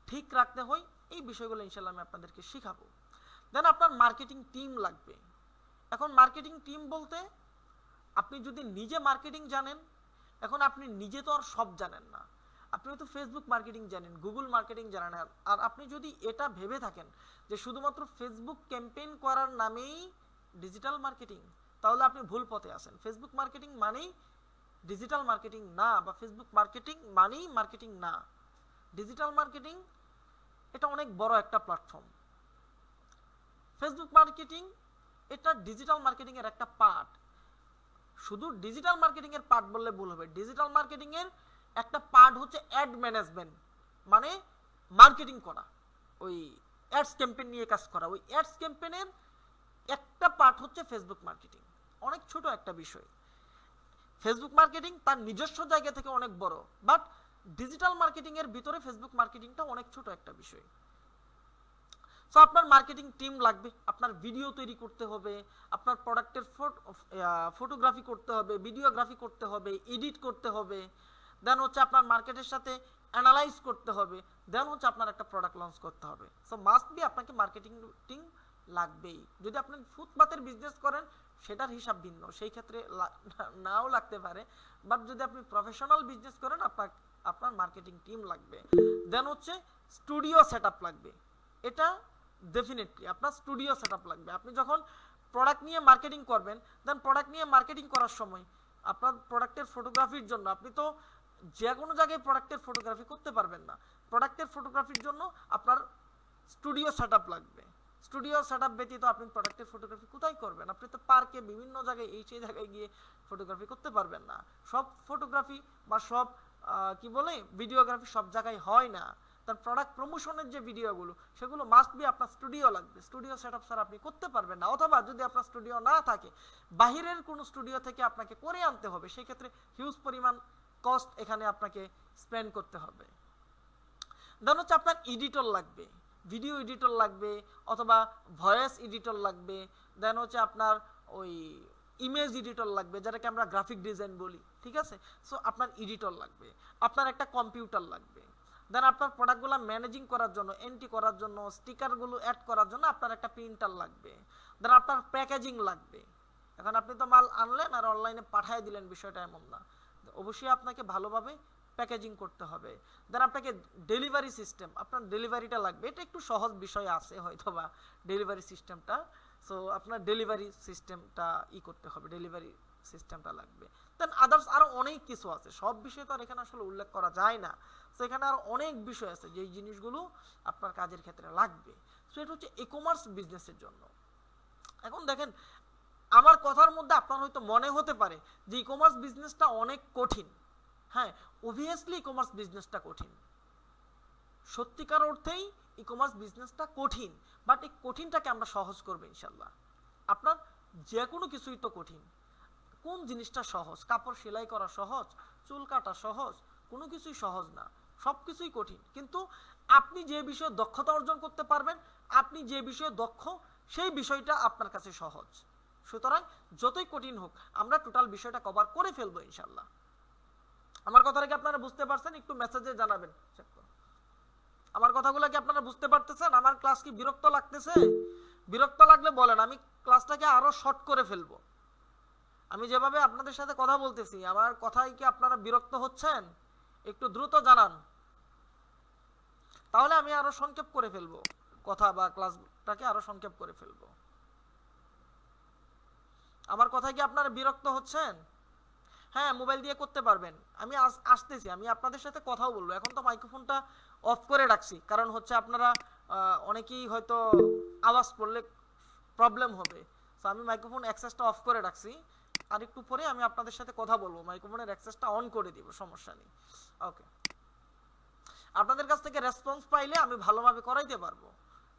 ঠিক রাখতে হয়, এই বিষয়গুলো ইনশাল্লাহ আমি আপনাদেরকে শেখাবো। দেন আপনার মার্কেটিং টিম লাগবে। এখন মার্কেটিং টিম বলতে আপনি যদি নিজে মার্কেটিং জানেন, এখন আপনি নিজে তো আর সব জানেন না, আপনি হয়তো ফেসবুক মার্কেটিং জানেন, গুগল মার্কেটিং জানেন, আর আপনি যদি এটা ভেবে থাকেন যে শুধুমাত্র ফেসবুক ক্যাম্পেইন করার নামেই ডিজিটাল মার্কেটিং, তাহলে আপনি ভুল পথে আছেন। ফেসবুক মার্কেটিং মানেই ডিজিটাল মার্কেটিং না, বা ফেসবুক মার্কেটিং মানেই মার্কেটিং না। ডিজিটাল মার্কেটিং এটা অনেক বড় একটা প্ল্যাটফর্ম। ফেসবুক মার্কেটিং এটা ডিজিটাল মার্কেটিং এর একটা পার্ট। শুধু ডিজিটাল মার্কেটিং এর পার্ট বললে ভুল হবে। ডিজিটাল মার্কেটিং এর একটা পার্ট হচ্ছে অ্যাড ম্যানেজমেন্ট, মানে মার্কেটিং করা, ওই অ্যাডস ক্যাম্পেইন নিয়ে কাজ করা। ওই অ্যাডস ক্যাম্পেইনের একটা পার্ট হচ্ছে ফেসবুক মার্কেটিং, অনেক ছোট একটা বিষয়। ফেসবুক মার্কেটিং তার নিজস্ব জায়গা থেকে অনেক বড়, বাট ডিজিটাল মার্কেটিং এর ভিতরে ফেসবুক মার্কেটিংটা অনেক ছোট একটা বিষয়। সো আপনার মার্কেটিং টিম লাগবে, আপনার ভিডিও তৈরি করতে হবে, আপনার প্রোডাক্টের ফটোগ্রাফি করতে হবে, ভিডিওগ্রাফি করতে হবে, এডিট করতে হবে, দেন হচ্ছে আপনার মার্কেটের সাথে অ্যানালাইজ করতে হবে, দেন হচ্ছে আপনার একটা প্রোডাক্ট লঞ্চ করতে হবে। সো মাস্ট বি আপনাকে মার্কেটিং টিম লাগবেই। যদি আপনি ফুটপাতের বিজনেস করেন সেটার হিসাব ভিন্ন, সেই ক্ষেত্রে নাও লাগতে পারে, বাট যদি আপনি প্রফেশনাল বিজনেস করেন আপনার মার্কেটিং টিম লাগবে। দেন হচ্ছে স্টুডিও সেটআপ লাগবে, এটা ডেফিনেটলি আপনার স্টুডিও সেটআপ লাগবে। আপনি যখন প্রোডাক্ট নিয়ে মার্কেটিং করবেন, দেন প্রোডাক্ট নিয়ে মার্কেটিং করার সময় আপনার প্রোডাক্টের ফটোগ্রাফির জন্য আপনি তো যে কোনো জায়গায় প্রোডাক্টের ফটোগ্রাফি করতে পারবেন না। প্রোডাক্টের ফটোগ্রাফির জন্য আপনার স্টুডিও সেটআপ লাগবে। স্টুডিও সেটআপ ব্যতীত আপনি প্রোডাক্টের ফটোগ্রাফি কোথায় করবেন? আপনি তো পার্কে বিভিন্ন জায়গায় সেই জায়গায় গিয়ে ফটোগ্রাফি করতে পারবেন না। সব ফটোগ্রাফি বা সব কি বলে ভিডিওগ্রাফি সব জায়গায় হয় না। তার প্রোডাক্ট প্রমোশনের যে ভিডিওগুলো সেগুলো মাস্ট বি আপনার স্টুডিও লাগবে। স্টুডিও সেটআপ ছাড়া আপনি করতে পারবেন না, অথবা যদি আপনার স্টুডিও না থাকে বাহিরের কোনো স্টুডিও থেকে আপনাকে করে আনতে হবে, সেই ক্ষেত্রে হিউজ পরিমাণ কস্ট এখানে আপনাকে স্পেন্ড করতে হবে। দেন হচ্ছে আপনার এডিটর লাগবে, ভিডিও এডিটর লাগবে অথবা ভয়েস এডিটর লাগবে। দেন হচ্ছে আপনার ওই ইমেজ এডিটর লাগবে, যেটাকে আমরা গ্রাফিক ডিজাইন বলি, ঠিক আছে। সো আপনার এডিটর লাগবে, আপনার একটা কম্পিউটার লাগবে। দেন আপনার প্রোডাক্টগুলো ম্যানেজিং করার জন্য, এন্ট্রি করার জন্য, স্টিকারগুলো অ্যাড করার জন্য আপনার একটা প্রিন্টার লাগবে। দেন আপনার প্যাকেজিং লাগবে। এখন আপনি তো মাল আনলেন আর অনলাইনে পাঠিয়ে দিলেন, বিষয়টা এমন না, অবশ্যই আপনাকে ভালোভাবে প্যাকেজিং করতে হবে। দেন আপনাকে ডেলিভারি সিস্টেম, আপনার ডেলিভারিটা লাগবে। এটা একটু সহজ বিষয় আছে হয়তোবা ডেলিভারি সিস্টেমটা। সো আপনার ডেলিভারি সিস্টেমটা করতে হবে, ডেলিভারি সিস্টেমটা লাগবে। দেন আদার্স আরও অনেক কিছু আছে, সব বিষয় তো আর এখানে আসলে উল্লেখ করা যায় না। সো এখানে আরও অনেক বিষয় আছে যেই জিনিসগুলো আপনার কাজের ক্ষেত্রে লাগবে। সো এটা হচ্ছে ই কমার্স বিজনেসের জন্য। এখন দেখেন, আমার কথার মধ্যে আপনার হয়তো মনে হতে পারে যে ই কমার্স বিজনেসটা অনেক কঠিন। হ্যাঁ, অবভিয়াসলি ই কমার্স বিজনেসটা কঠিন, সত্যিকার অর্থেই ই কমার্স বিজনেসটা কঠিন, বাট এই কঠিনটাকে আমরা সহজ করবো ইনশাল্লাহ। আপনার যে কোনো কিছুই তো কঠিন, কোন জিনিসটা সহজ? কাপড় সেলাই করা সহজ, চুল কাটা সহজ? কোনো কিছুই সহজ না, সব কিছুই কঠিন। কিন্তু আপনি যে বিষয়ে দক্ষতা অর্জন করতে পারবেন, আপনি যে বিষয়ে দক্ষ, সেই বিষয়টা আপনার কাছে সহজ। সুতরাং যতই কঠিন হোক আমরা টোটাল বিষয়টা কভার করে ফেলবো ইনশাল্লাহ। আমার কথাটা কি আপনারা বুঝতে পারছেন? একটু মেসেজে জানাবেন। আমার কথাগুলো কি আপনারা বুঝতে পারতেছেন? আমার ক্লাস কি বিরক্ত লাগতেছে? বিরক্ত লাগলে বলেন, আমি ক্লাসটাকে আরো শর্ট করে ফেলবো। আমি যেভাবে আপনাদের সাথে কথা বলতেছি, আমার কথায় কি আপনারা বিরক্ত হচ্ছেন? একটু দ্রুত জানান, তাহলে আমি আরো সংক্ষেপ করে ফেলবো কথা, বা ক্লাসটাকে আরো সংক্ষেপ করে ফেলবো। আমার কথায় কি আপনারা বিরক্ত হচ্ছেন? হ্যাঁ, মোবাইল দিয়ে করতে পারবেন। আমি আসতেছি, আমি আপনাদের সাথে কথাও বলবো। এখন তো মাইক্রোফোনটা অফ করে রাখছি, কারণ হচ্ছে আপনারা অনেকেই হয়তো আওয়াজ পড়লে প্রবলেম হবে। তো আমি মাইক্রোফোন অ্যাক্সেসটা অফ করে রাখছি, আর একটু পরে আমি আপনাদের সাথে কথা বলবো, মাইক্রোফোনের অ্যাক্সেসটা অন করে দিব, সমস্যা নেই। ওকে, আপনাদের কাছ থেকে রেসপন্স পাইলে আমি ভালোভাবে করাইতে পারবো।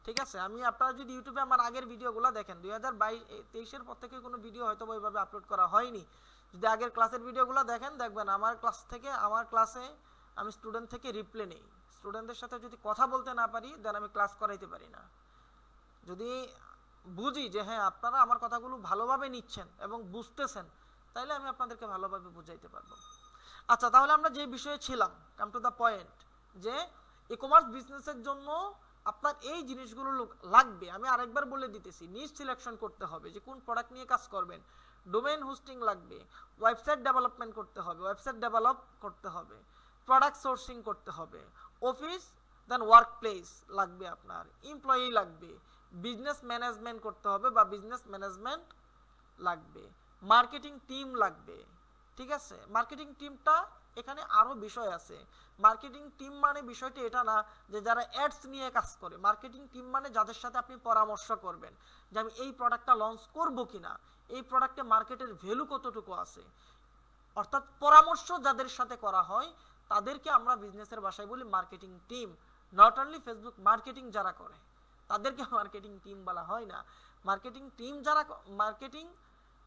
ঠিক আছে, আমি আপনারা যদি ইউটিউবে আমার আগের ভিডিওগুলো দেখেন 2022-23-এর পর থেকে কোনো ভিডিও হয়তো ওইভাবে আপলোড করা হয়নি। যদি আগের ক্লাসের ভিডিওগুলো দেখেন দেখবেন আমার ক্লাসে আমি স্টুডেন্ট থেকে রিপ্লে নেই। স্টুডেন্টদের সাথে যদি কথা বলতে না পারি দেন আমি ক্লাস করাইতে পারি না। যদি বুঝি যে হ্যাঁ আপনারা আমার কথাগুলো ভালোভাবে নিচ্ছেন এবং বুঝতেছেন, তাইলে আমি আপনাদেরকে ভালোভাবে বুঝাইতে পারবো। আচ্ছা, তাহলে আমরা যে বিষয়ে ছিলাম, কাম টু দ্য পয়েন্ট, যে ই কমার্স বিজনেসের জন্য আপনার এই জিনিসগুলো লাগবে। আমি আরেকবার বলে দিতেছি, নিশ সিলেকশন করতে হবে যে কোন প্রোডাক্ট নিয়ে কাজ করবেন, ডোমেইন হোস্টিং লাগবে, ওয়েবসাইট ডেভেলপমেন্ট করতে হবে, ওয়েবসাইট ডেভেলপ করতে হবে, প্রোডাক্ট সোর্সিং করতে হবে, অফিস দেন ওয়ার্ক প্লেস লাগবে, আপনার এমপ্লয়ি লাগবে, বিজনেস ম্যানেজমেন্ট করতে হবে বা বিজনেস ম্যানেজমেন্ট লাগবে, মার্কেটিং টিম লাগবে। ঠিক আছে, মার্কেটিং টিমটা এখানে আরো বিষয় আছে। মার্কেটিং টিম মানে বিষয়টি এটা না যে যারা অ্যাডস নিয়ে কাজ করে। মার্কেটিং টিম মানে যাদের সাথে আপনি পরামর্শ করবেন যে আমি এই প্রোডাক্টটা লঞ্চ করব কিনা, এই প্রোডাক্টে মার্কেটের ভ্যালু কতটুকু আছে, অর্থাৎ পরামর্শ যাদের সাথে করা হয় তাদেরকে আমরা বিজনেসের ভাষায় বলি marketing team. Not only Facebook marketing যারা করে তাদেরকে মার্কেটিং টিম বলা হয় না। মার্কেটিং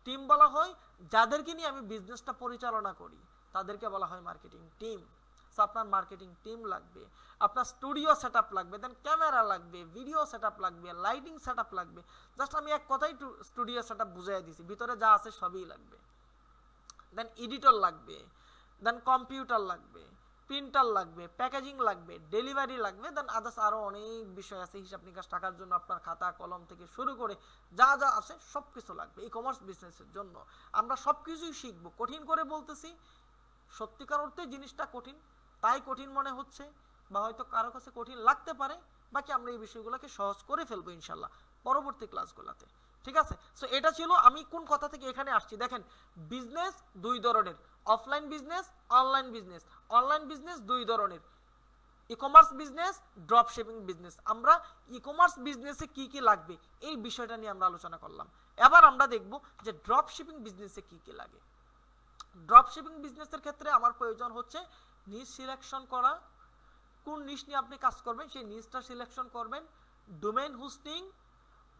টিম বলা হয় যাদেরকে নিয়ে আমি বিজনেসটা পরিচালনা করি, তাদেরকে বলা হয় মার্কেটিং টিম। সো আপনার মার্কেটিং টিম লাগবে, আপনার স্টুডিও সেটআপ লাগবে, দেন ক্যামেরা লাগবে, ভিডিও সেটআপ লাগবে, লাইটিং সেটআপ লাগবে। জাস্ট আমি এক কথাই স্টুডিও সেটআপ বুঝাই দিছি, ভিতরে যা আছে সবই লাগবে। দেন এডিটর লাগবে, দেন কম্পিউটার লাগবে, প্রিন্টার লাগবে, প্যাকেজিং লাগবে, ডেলিভারি লাগবে, দেন আদার্স আরো অনেক বিষয় আছে। হিসাব নিকাশ টাকার জন্য আপনার খাতা কলম থেকে শুরু করে যা যা আছে সবকিছু লাগবে। ই কমার্স বিজনেসের জন্য আমরা সবকিছুই শিখবো। কঠিন করে বলতেছি, সত্যিকার অর্থে জিনিসটা কঠিন, তাই কঠিন মনে হচ্ছে বা হয়তো কারো কাছে কঠিন লাগতে পারে। বাকি আমরা এই বিষয়গুলোকে সহজ করে ফেলবো ইনশাল্লাহ পরবর্তী ক্লাসগুলোতে। ঠিক আছে, সো এটা ছিল আমি কোন কথা থেকে এখানে আসছি। দেখেন, বিজনেস দুই ধরনের, offline business, online business. Online business দুই ধরনের, e commerce business, drop shipping business. আমরা ই কমার্স বিজনেসে কি কি লাগবে এই বিষয়টা নিয়ে আমরা আলোচনা করলাম। এবার আমরা দেখব যে ড্রপ শিপিং বিজনেসে কি কি লাগে। ড্রপ শিপিং বিজনেসের ক্ষেত্রে আমার প্রয়োজন হচ্ছে নিশ সিলেকশন করা। কোন নিশ নিয়ে আপনি কাজ করবেন সেই নিশটা সিলেকশন করবেন। Domain hosting,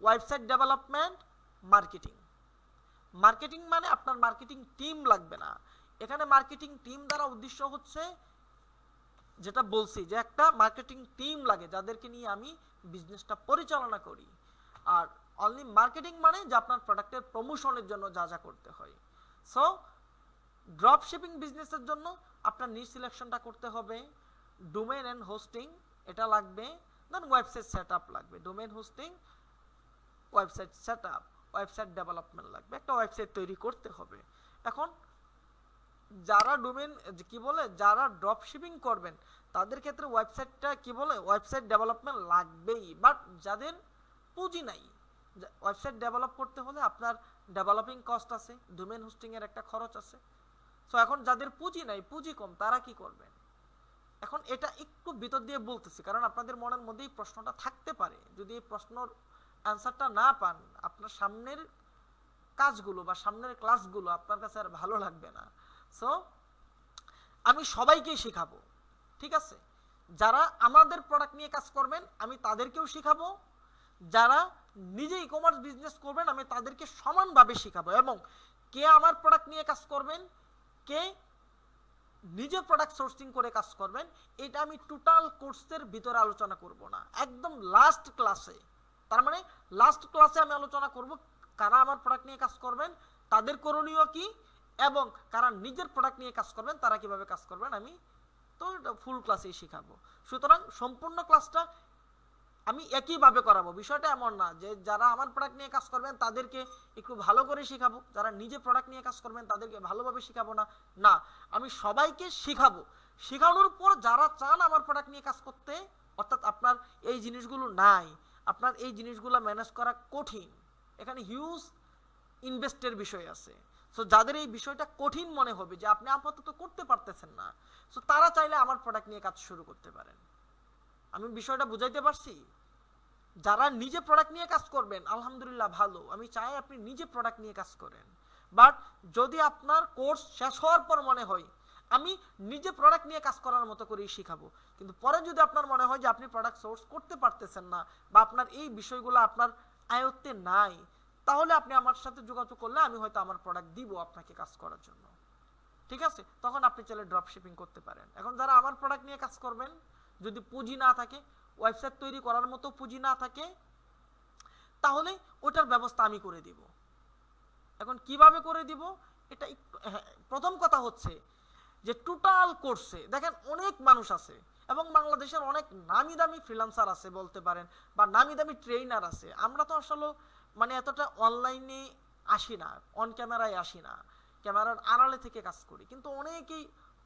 website development, marketing. Marketing মানে আপনার মার্কেটিং টিম লাগবে না এখানে। মার্কেটিং টিম দ্বারা উদ্দেশ্য হচ্ছে যেটা বলছি যে একটা মার্কেটিং টিম লাগে যাদেরকে নিয়ে আমি বিজনেসটা পরিচালনা করি। আর অনলি মার্কেটিং মানে যে আপনার প্রোডাক্টের প্রমোশনের জন্য যা যা করতে হয়। সো ড্রপ শিপিং বিজনেসের জন্য আপনার নিশ সিলেকশনটা করতে হবে। ডোমেইন এন্ড হোস্টিং এটা লাগবে, দেন ওয়েবসাইট সেটআপ লাগবে। Domain hosting, website setup, website development লাগবে, একটা ওয়েবসাইট তৈরি করতে হবে। এখন যারা ডোমেইন কি বলে যারা ড্রপ শিপিং করবেন তাদের ক্ষেত্রে ওয়েবসাইটটা কি বলে ওয়েবসাইট ডেভেলপমেন্ট লাগবেই। বাট যাদের পুঁজি নাই, ওয়েবসাইট ডেভেলপ করতে হলে আপনার ডেভেলপিং কস্ট আছে, ডোমেইন হোস্টিং এর একটা খরচ আছে। সো এখন যাদের পুঁজি নাই, পুঁজি কম, তারা কি করবেন? এখন এটা একটু ভিতর দিয়ে বলতেছি কারণ আপনাদের মনের মধ্যে এই প্রশ্নটা থাকতে পারে। যদি এই প্রশ্নের অ্যান্সারটা না পান, আপনার সামনের কাজগুলো বা সামনের ক্লাসগুলো আপনার কাছে আর ভালো লাগবে না। সো আমি সবাইকেই শেখাবো, ঠিক আছে? যারা আমাদের প্রোডাক্ট নিয়ে কাজ করবেন আমি তাদেরকেও শেখাবো, যারা নিজে ই কমার্স বিজনেস করবেন আমি তাদেরকে সমানভাবে শেখাবো। এবং কে আমার প্রোডাক্ট নিয়ে কাজ করবেন, কে নিজে প্রোডাক্ট সোর্সিং করে কাজ করবেন, এটা আমি টোটাল কোর্সের ভিতরে আলোচনা করব না, একদম লাস্ট ক্লাসে। তার মানে লাস্ট ক্লাসে আমি আলোচনা করব কারা আমার প্রোডাক্ট নিয়ে কাজ করবেন, তাদের করণীয় কি, এবং কারা নিজের প্রোডাক্ট নিয়ে কাজ করবেন তারা কিভাবে কাজ করবেন, আমি তো ফুল ক্লাসেই শেখাবো। সুতরাং সম্পূর্ণ ক্লাসটা আমি একইভাবে করাবো। বিষয়টা এমন না যে যারা আমার প্রোডাক্ট নিয়ে কাজ করবেন তাদেরকে একটু ভালো করে শেখাবো, যারা নিজে প্রোডাক্ট নিয়ে কাজ করবেন তাদেরকে ভালোভাবে শেখাবো না। না, আমি সবাইকে শেখাবো। শেখানোর পর যারা চান আমার প্রোডাক্ট নিয়ে কাজ করতে, অর্থাৎ আপনার এই জিনিসগুলো নাই, আপনার এই জিনিসগুলো ম্যানেজ করা কঠিন, এখানে হিউজ ইনভেস্টের বিষয় আছে। সো যাদের এই বিষয়টা কঠিন মনে হবে যে আপনি আপাতত করতে পারতেছেন না, সো তারা চাইলে আমার প্রোডাক্ট নিয়ে কাজ শুরু করতে পারেন। আমি বিষয়টা বুঝাইতে পারছি? যারা নিজে প্রোডাক্ট নিয়ে কাজ করবেন আলহামদুলিল্লাহ ভালো, আমি চাই আপনি নিজে প্রোডাক্ট নিয়ে কাজ করেন। বাট যদি আপনার কোর্স শেষ হওয়ার পর মনে হয় আমি নিজে প্রোডাক্ট নিয়ে কাজ করার মতো করেই শেখাবো। কিন্তু পরে যদি আপনার মনে হয় যে আপনি প্রোডাক্ট সোর্স করতে পারতেছেন না বা আপনার এই বিষয়গুলো আপনার আয়ত্তে নাই, তাহলে আপনি আমার সাথে যোগাযোগ করলে আমি হয়তো আমার প্রোডাক্ট দিব আপনাকে কাজ করার জন্য, ঠিক আছে? তখন আপনি চাইলে ড্রপ শিপিং করতে পারেন। এখন যারা আমার প্রোডাক্ট নিয়ে কাজ করবেন, যদি পুঁজি না থাকে, ওয়েবসাইট তৈরি করার মতো পুঁজি না থাকে, তাহলে ওটার ব্যবস্থা আমি করে দিব। এখন কিভাবে করে দিব এটা প্রথম কথা হচ্ছে যে টোটাল কোর্সে দেখেন অনেক মানুষ আছে এবং বাংলাদেশের অনেক নামি দামি ফ্রিল্যান্সার আছে বলতে পারেন, বা নামি দামি ট্রেনার আছে। আমরা তো আসলে মানে এতটা অনলাইনে আসি না, অন ক্যামেরায় আসি না, ক্যামেরার আড়ালে থেকে কাজ করি, কিন্তু অনেকেই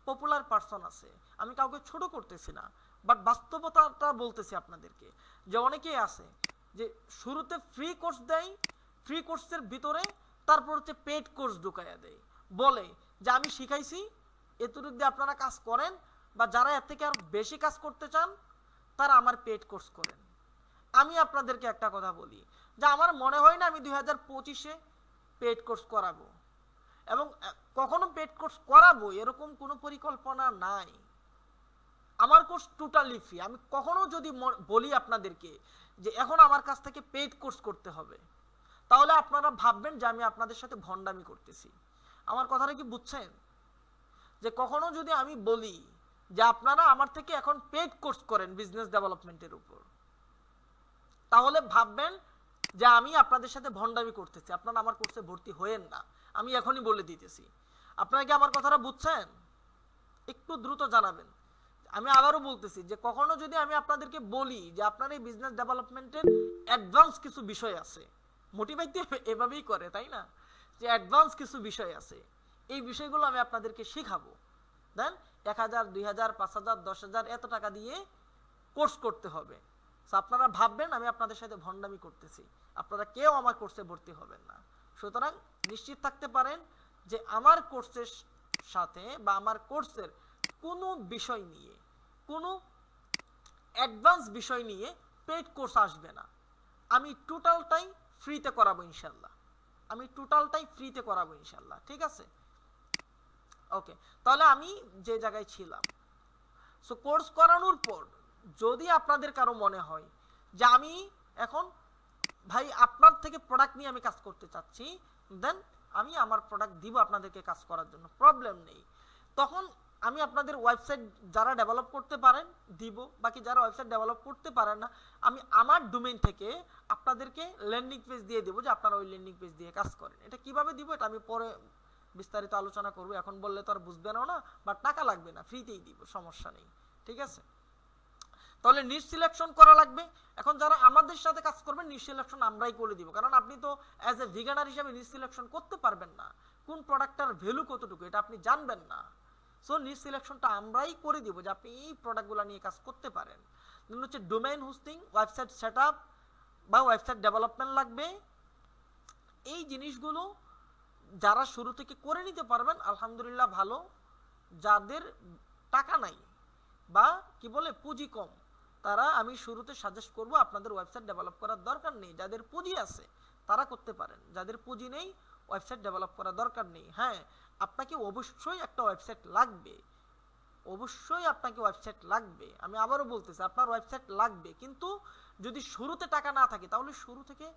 পপুলার পারসন আছে। আমি কাউকে ছোট করতেছি না, বাট বাস্তবতাটা বলতেছি আপনাদেরকে যে অনেকেই আছে যে শুরুতে ফ্রি কোর্স দেয়, ফ্রি কোর্সের ভিতরে তারপর হচ্ছে পেড কোর্স ঢুকাইয়া দেয়, বলে যে আমি শিখাইছি, এতটুকু দিয়ে আপনারা কাজ করেন, বা যারা এর থেকে আর বেশি কাজ করতে চান তারা আমার পেড কোর্স করেন। আমি আপনাদেরকে একটা কথা বলি যে আমার মনে হয় না আমি 2025-এ পেড কোর্স করাবো, এবং কখনো পেড কোর্স করাবো এরকম কোনো পরিকল্পনা নাই। আমার কোর্স টোটালি ফ্রি। আমি কখনো যদি বলি আপনাদেরকে যে এখন আমার কাছ থেকে পেড কোর্স করতে হবে, তাহলে আপনারা ভাববেন যে আমি আপনাদের সাথে ভণ্ডামি করতেছি। আমার কথাটা কি বুঝছেন? যে কখনো যদি আমি বলি যে আপনারা আমার থেকে এখন পেড কোর্স করেন বিজনেস ডেভেলপমেন্টের উপর, তাহলে ভাববেন যে আমি আপনাদের সাথে ভণ্ডামি করতেছি, আপনারা আমার কোর্সে ভর্তি হয়েন না। আমি এখনই বলে দিতেছি। আপনারা কি আমার কথাটা বুঝছেন? একটু দ্রুত জানাবেন। আমি আবারও বলতেছি যে কখনো যদি আমি আপনাদেরকে বলি যে আপনার এই বিজনেস ডেভেলপমেন্টের অ্যাডভান্স কিছু বিষয় আছে, মোটিভেট এভাবেই করে, তাই না? যে অ্যাডভান্স কিছু বিষয় আছে, এই বিষয়গুলো আমি আপনাদেরকে শেখাবো, দেন 1000, 2000, 5000, 10,000 এত টাকা দিয়ে কোর্স করতে হবে। আপনারা ভাববেন আমি আপনাদের সাথে ভণ্ডামি করতেছি, আপনারা কেউ আমার কোর্সে ভর্তি হবেন না। সুতরাং নিশ্চিত থাকতে পারেন যে আমার কোর্সের সাথে বা আমার কোর্সের কোনো বিষয় নিয়ে, কোনো অ্যাডভান্স বিষয় নিয়ে পেড কোর্স আসবে না। আমি টোটালটাই ফ্রিতে করাবো ইনশাল্লাহ, আমি টোটালটাই ফ্রিতে করাবো ইনশাল্লাহ, ঠিক আছে? ওকে, তাহলে আমি যে জায়গায় ছিলাম, সো কোর্স করানোর পর যদি আপনাদের কারো মনে হয় যে আমি এখন ভাই আপনার থেকে প্রোডাক্ট নিয়ে আমি কাজ করতে চাচ্ছি, দেন আমি আমার প্রোডাক্ট দিব আপনাদেরকে কাজ করার জন্য, প্রবলেম নেই। তখন আমি আপনাদের ওয়েবসাইট যারা ডেভেলপ করতে পারেন দিব, বাকি যারা ওয়েবসাইট ডেভেলপ করতে পারেন না, আমি আমার ডোমেইন থেকে আপনাদেরকে ল্যান্ডিং পেজ দিয়ে দেবো যে আপনারা ওই ল্যান্ডিং পেজ দিয়ে কাজ করেন। এটা কিভাবে দিব এটা আমি পরে বিস্তারিত আলোচনা করবো, এখন বললে তো আর বুঝবেনও না, বা টাকা লাগবে না, ফ্রিতেই দিব, সমস্যা নেই, ঠিক আছে? তাহলে নিশ সিলেকশন করা লাগবে। এখন যারা আমাদের সাথে কাজ করবেন নিশ সিলেকশন আমরাই করে দিব, কারণ আপনি তো অ্যাজ এ ভিগানার হিসেবে নিশ সিলেকশন করতে পারবেন না, কোন প্রোডাক্টটার ভ্যালু কতটুকু এটা আপনি জানবেন না। সো নিশ সিলেকশনটা আমরাই করে দিব যে আপনি এই প্রোডাক্টগুলো নিয়ে কাজ করতে পারেন। দেন হচ্ছে ডোমেইন হোস্টিং, ওয়েবসাইট সেটআপ বা ওয়েবসাইট ডেভেলপমেন্ট লাগবে। এই জিনিসগুলো যারা শুরু থেকে করে নিতে পারবেন আলহামদুলিল্লাহ ভালো। যাদের টাকা নাই বা কি বলে পুঁজি কম, তারা আমি শুরুতে সাজেস্ট করব আপনাদের ওয়েবসাইট ডেভেলপ করার দরকার নেই। যাদের পুঁজি আছে তারা করতে পারেন, যাদের পুঁজি নেই ওয়েবসাইট ডেভেলপ করার দরকার নেই। হ্যাঁ, আপনাকে অবশ্যই একটা ওয়েবসাইট লাগবে, অবশ্যই আপনাকে ওয়েবসাইট লাগবে। আমি আবারও বলতেছি আপনার ওয়েবসাইট লাগবে, কিন্তু যদি শুরুতে টাকা না থাকে তাহলে শুরু থেকে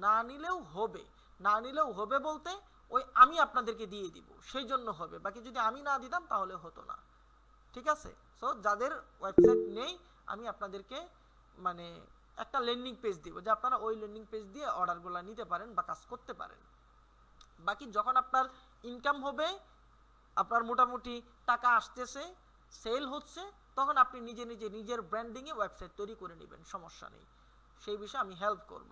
না নিলেও হবে। না নিলেও হবে বলতে ওই আমি আপনাদেরকে দিয়ে দিব সেই জন্য হবে, বাকি যদি আমি না দিতাম তাহলে হতো না, ঠিক আছে? সো যাদের ওয়েবসাইট নেই আমি আপনাদেরকে মানে একটা ল্যান্ডিং পেজ দিব যে আপনারা ওই ল্যান্ডিং পেজ দিয়ে অর্ডারগুলো নিতে পারেন বা কাজ করতে পারেন। বাকি যখন আপনার ইনকাম হবে, আপনার মোটামুটি টাকা আসতেছে, সেল হচ্ছে, তখন আপনি নিজে নিজে নিজের ব্র্যান্ডিংয়ে ওয়েবসাইট তৈরি করে নেবেন, সমস্যা নেই, সেই বিষয়ে আমি হেল্প করব।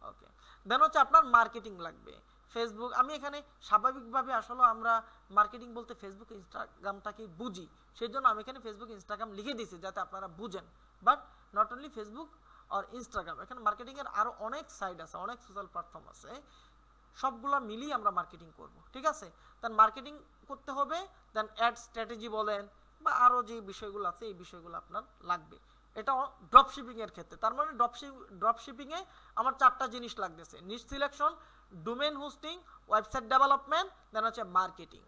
ওকে, দেন হচ্ছে আপনার মার্কেটিং লাগবে। ফেসবুক, আমি এখানে স্বাভাবিকভাবে আসলে আমরা মার্কেটিং বলতে ফেসবুক ইনস্টাগ্রামটাকে বুঝি, সেই জন্য আমি এখানে ফেসবুক ইনস্টাগ্রাম লিখে দিয়েছি যাতে আপনারা বুঝেন। বাট নট অনলি ফেসবুক আর ইনস্টাগ্রাম, এখানে মার্কেটিংয়ের আরও অনেক সাইট আছে, অনেক সোশ্যাল প্ল্যাটফর্ম আছে, সবগুলো মিলিয়ে আমরা মার্কেটিং করব, ঠিক আছে? দেন মার্কেটিং করতে হবে, দেন অ্যাড স্ট্র্যাটেজি বলেন বা আরও যে বিষয়গুলো আছে এই বিষয়গুলো আপনার লাগবে। এটা ড্রপ শিপিংয়ের ক্ষেত্রে, তার মানে ড্রপ শিপিংয়ে আমার 4টা জিনিস লাগতেছে: niche selection, domain hosting, website development, then হচ্ছে মার্কেটিং।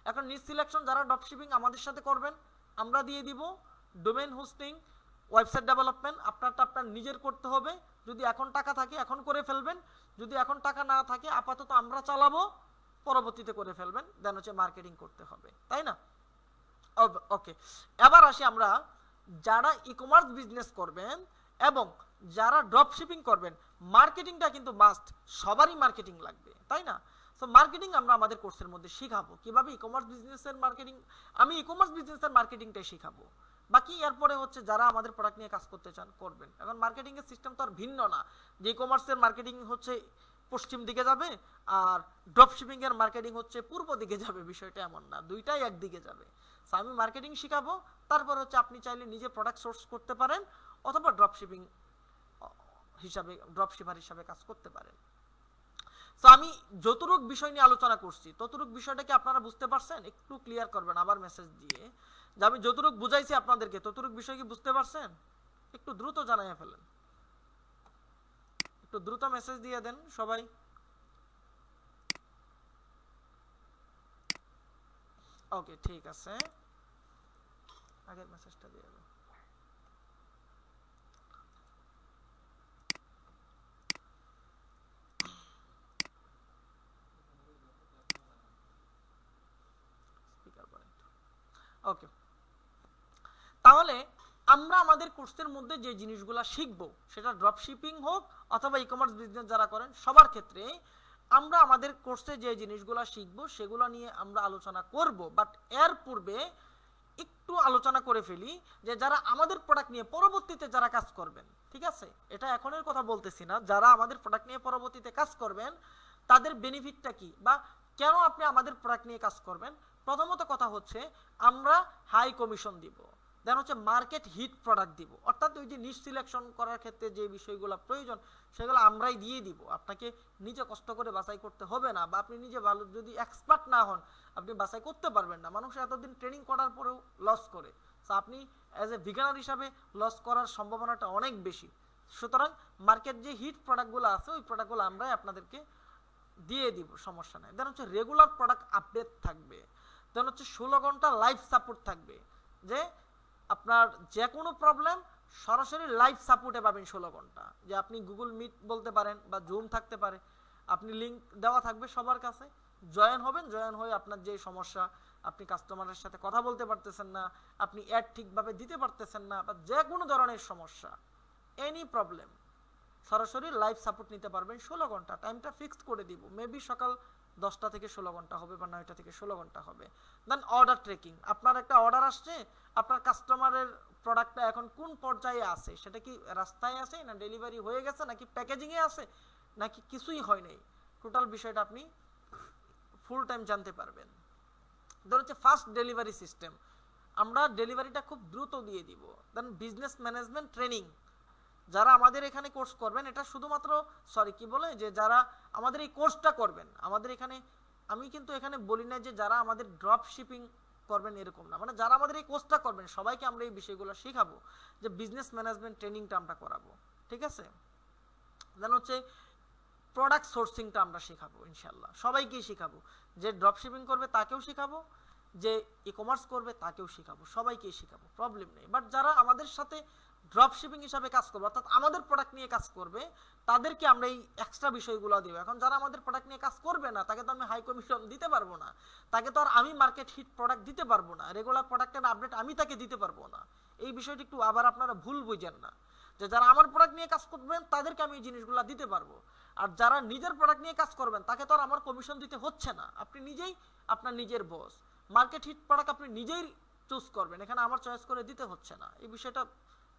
এখন নিচ সিলেকশন যারা ড্রপশিপিং আমাদের সাথে করবেন আমরা দিয়ে দিব ডোমেইন হোস্টিং, ওয়েবসাইট ডেভেলপমেন্ট, আপনারটা আপনার নিজের করতে হবে। যদি এখন টাকা থাকে এখন করে ফেলবেন, যদি এখন টাকা না থাকে আপাতত আমরা চালাবো, পরবর্তীতে করে ফেলবেন, দেন হচ্ছে মার্কেটিং করতে হবে, তাই না? ওকে, এবার আসি আমরা যারা ই কমার্স বিজনেস করবেন এবং যারা ড্রপ শিপিং করবেন, মার্কেটিংটা কিন্তু মাস্ট, সবারই মার্কেটিং লাগবে, তাই না? সো মার্কেটিং আমরা আমাদের কোর্সের মধ্যে শিখাবো কিভাবে ই কমার্স বিজনেসের মার্কেটিং, আমি ই কমার্স বিজনেসের মার্কেটিংটাই শিখাবো। বাকি এরপরে হচ্ছে যারা আমাদের প্রোডাক্ট নিয়ে কাজ করতে চান করবেন। এখন মার্কেটিং এর সিস্টেম তো আর ভিন্ন না, যে ই কমার্সের মার্কেটিং হচ্ছে পশ্চিম দিকে যাবে আর ড্রপ শিপিং এর মার্কেটিং হচ্ছে পূর্ব দিকে যাবে, বিষয়টা এমন না, দুইটাই একদিকে যাবে। সো আমি মার্কেটিং শিখাবো, তারপর হচ্ছে আপনি চাইলে নিজে প্রোডাক্ট সোর্স করতে পারেন অথবা ড্রপ শিপিং হিসাবে, ড্রপ শিপার হিসাবে কাজ করতে পারেন। সো আমি যতটুক বিষয় নিয়ে আলোচনা করছি ততটুক বিষয়টা কি আপনারা বুঝতে পারছেন? একটু ক্লিয়ার করবেন আবার মেসেজ দিয়ে, যে আমি যতটুক বুঝাইছি আপনাদেরকে ততটুক বিষয় কি বুঝতে পারছেন? একটু দ্রুত জানাইয়া ফেলেন, একটু দ্রুত মেসেজ দিয়ে দেন সবাই। ওকে, ঠিক আছে, আগের মেসেজটা দিয়ে দেন। ওকে, তাহলে আমরা আমাদের কোর্সের মধ্যে যে জিনিসগুলো শিখবো, সেটা ড্রপ শিপিং হোক অথবা ই কমার্স বিজনেস যারা করেন সবার ক্ষেত্রে আমরা আমাদের কোর্সে যে জিনিসগুলো শিখবো সেগুলো নিয়ে আমরা আলোচনা করব। বাট এর পূর্বে একটু আলোচনা করে ফেলি যে যারা আমাদের প্রোডাক্ট নিয়ে পরবর্তীতে যারা কাজ করবেন, ঠিক আছে, এটা এখনের কথা বলতেছি না, যারা আমাদের প্রোডাক্ট নিয়ে পরবর্তীতে কাজ করবেন তাদের বেনিফিটটা কি বা কেন আপনি আমাদের প্রোডাক্ট নিয়ে কাজ করবেন। প্রথমত কথা হচ্ছে আমরা হাই কমিশন দিব, দেন হচ্ছে মার্কেট হিট প্রোডাক্ট দিব, অর্থাৎ ওই যে নিশ সিলেকশন করার ক্ষেত্রে যে বিষয়গুলো প্রয়োজন সেগুলো আমরাই দিয়ে দিব, আপনাকে নিজে কষ্ট করে বাছাই করতে হবে না, বা আপনি নিজে ভালো যদি এক্সপার্ট না হন আপনি বাছাই করতে পারবেন না। মানুষ এতদিন ট্রেনিং করার পরেও লস করে, সো আপনি অ্যাজ এ বিগিনার হিসাবে লস করার সম্ভাবনাটা অনেক বেশি। সুতরাং মার্কেট যে হিট প্রোডাক্টগুলো আছে ওই প্রোডাক্টগুলো আমরাই আপনাদেরকে দিয়ে দিব, সমস্যা নেই। দেন হচ্ছে রেগুলার প্রোডাক্ট আপডেট থাকবে, দেন হচ্ছে 16 ঘন্টা লাইভ সাপোর্ট থাকবে, যে আপনার যে কোনো প্রবলেম সরাসরি লাইভ সাপোর্টে পাবেন 16 ঘন্টা, যে আপনি গুগল মিট বলতে পারেন বা জুম থাকতে পারে, আপনি লিঙ্ক দেওয়া থাকবে সবার কাছে, জয়েন হবেন, জয়েন হয়ে আপনার যে সমস্যা, আপনি কাস্টমারের সাথে কথা বলতে পারতেছেন না, আপনি অ্যাড ঠিকভাবে দিতে পারতেছেন না, বা যে কোনো ধরনের সমস্যা, এনি প্রবলেম, সরাসরি লাইভ সাপোর্ট নিতে পারবেন 16 ঘন্টা। টাইমটা ফিক্সড করে দিব, মেবি সকাল 10টা থেকে 16 ঘন্টা হবে বা 9টা থেকে 16 ঘন্টা হবে। দেন অর্ডার ট্র্যাকিং, আপনার একটা অর্ডার আসছে, আপনার কাস্টমারের প্রোডাক্টটা এখন কোন পর্যায়ে আছে, সেটা কি রাস্তায় আছে না ডেলিভারি হয়ে গেছে নাকি প্যাকেজিংয়ে আছে নাকি কিছুই হয় নাই, টোটাল বিষয়টা আপনি ফুল টাইম জানতে পারবেন। ধর হচ্ছে ফাস্ট ডেলিভারি সিস্টেম, আমরা ডেলিভারিটা খুব দ্রুত দিয়ে দিব। দেন বিজনেস ম্যানেজমেন্ট ট্রেনিং, যারা আমাদের এখানে কোর্স করবেন, এটা শুধুমাত্র যে যারা আমাদের এই কোর্সটা করবেন, আমাদের এখানে আমি কিন্তু এখানে বলি না যে যারা আমাদের ড্রপ শিপিং করবেন এরকম না, মানে যারা আমাদের এই কোর্সটা করবেন সবাইকে আমরা এই বিষয়গুলো শেখাবো, যে বিজনেস ম্যানেজমেন্ট ট্রেনিংটা আমরা করাবো, ঠিক আছে। দেন হচ্ছে প্রোডাক্ট সোর্সিংটা আমরা শেখাবো, ইনশাল্লাহ সবাইকেই শেখাবো, যে ড্রপ শিপিং করবে তাকেও শেখাবো, যে ই কমার্স করবে তাকেও শেখাবো, সবাইকেই শেখাবো, প্রবলেম নেই। বাট যারা আমাদের সাথে ড্রপ শিপিং হিসাবে কাজ করবে, অর্থাৎ আমাদের প্রোডাক্ট নিয়ে কাজ করবে, তাদেরকে আমরা এই এক্সট্রা বিষয়গুলো দেবো। এখন যারা আমাদের প্রোডাক্ট নিয়ে কাজ করবে না তাকে তো আমি হাই কমিশন দিতে পারবো না, তাকে তো আর আমি মার্কেট হিট প্রোডাক্ট দিতে পারবো না, রেগুলার প্রোডাক্টের আপডেট আমি তাকে দিতে পারবো না। এই বিষয়টি একটু আবার আপনারা ভুল বুঝেন না, যে যারা আমার প্রোডাক্ট নিয়ে কাজ করবেন তাদেরকে আমি এই জিনিসগুলো দিতে পারবো, আর যারা নিজের প্রোডাক্ট নিয়ে কাজ করবেন তাকে তো আর আমার কমিশন দিতে হচ্ছে না, আপনি নিজেই আপনার নিজের বস, মার্কেট হিট প্রোডাক্ট আপনি নিজেই চুজ করবেন, এখানে আমার চয়েস করে দিতে হচ্ছে না, এই বিষয়টা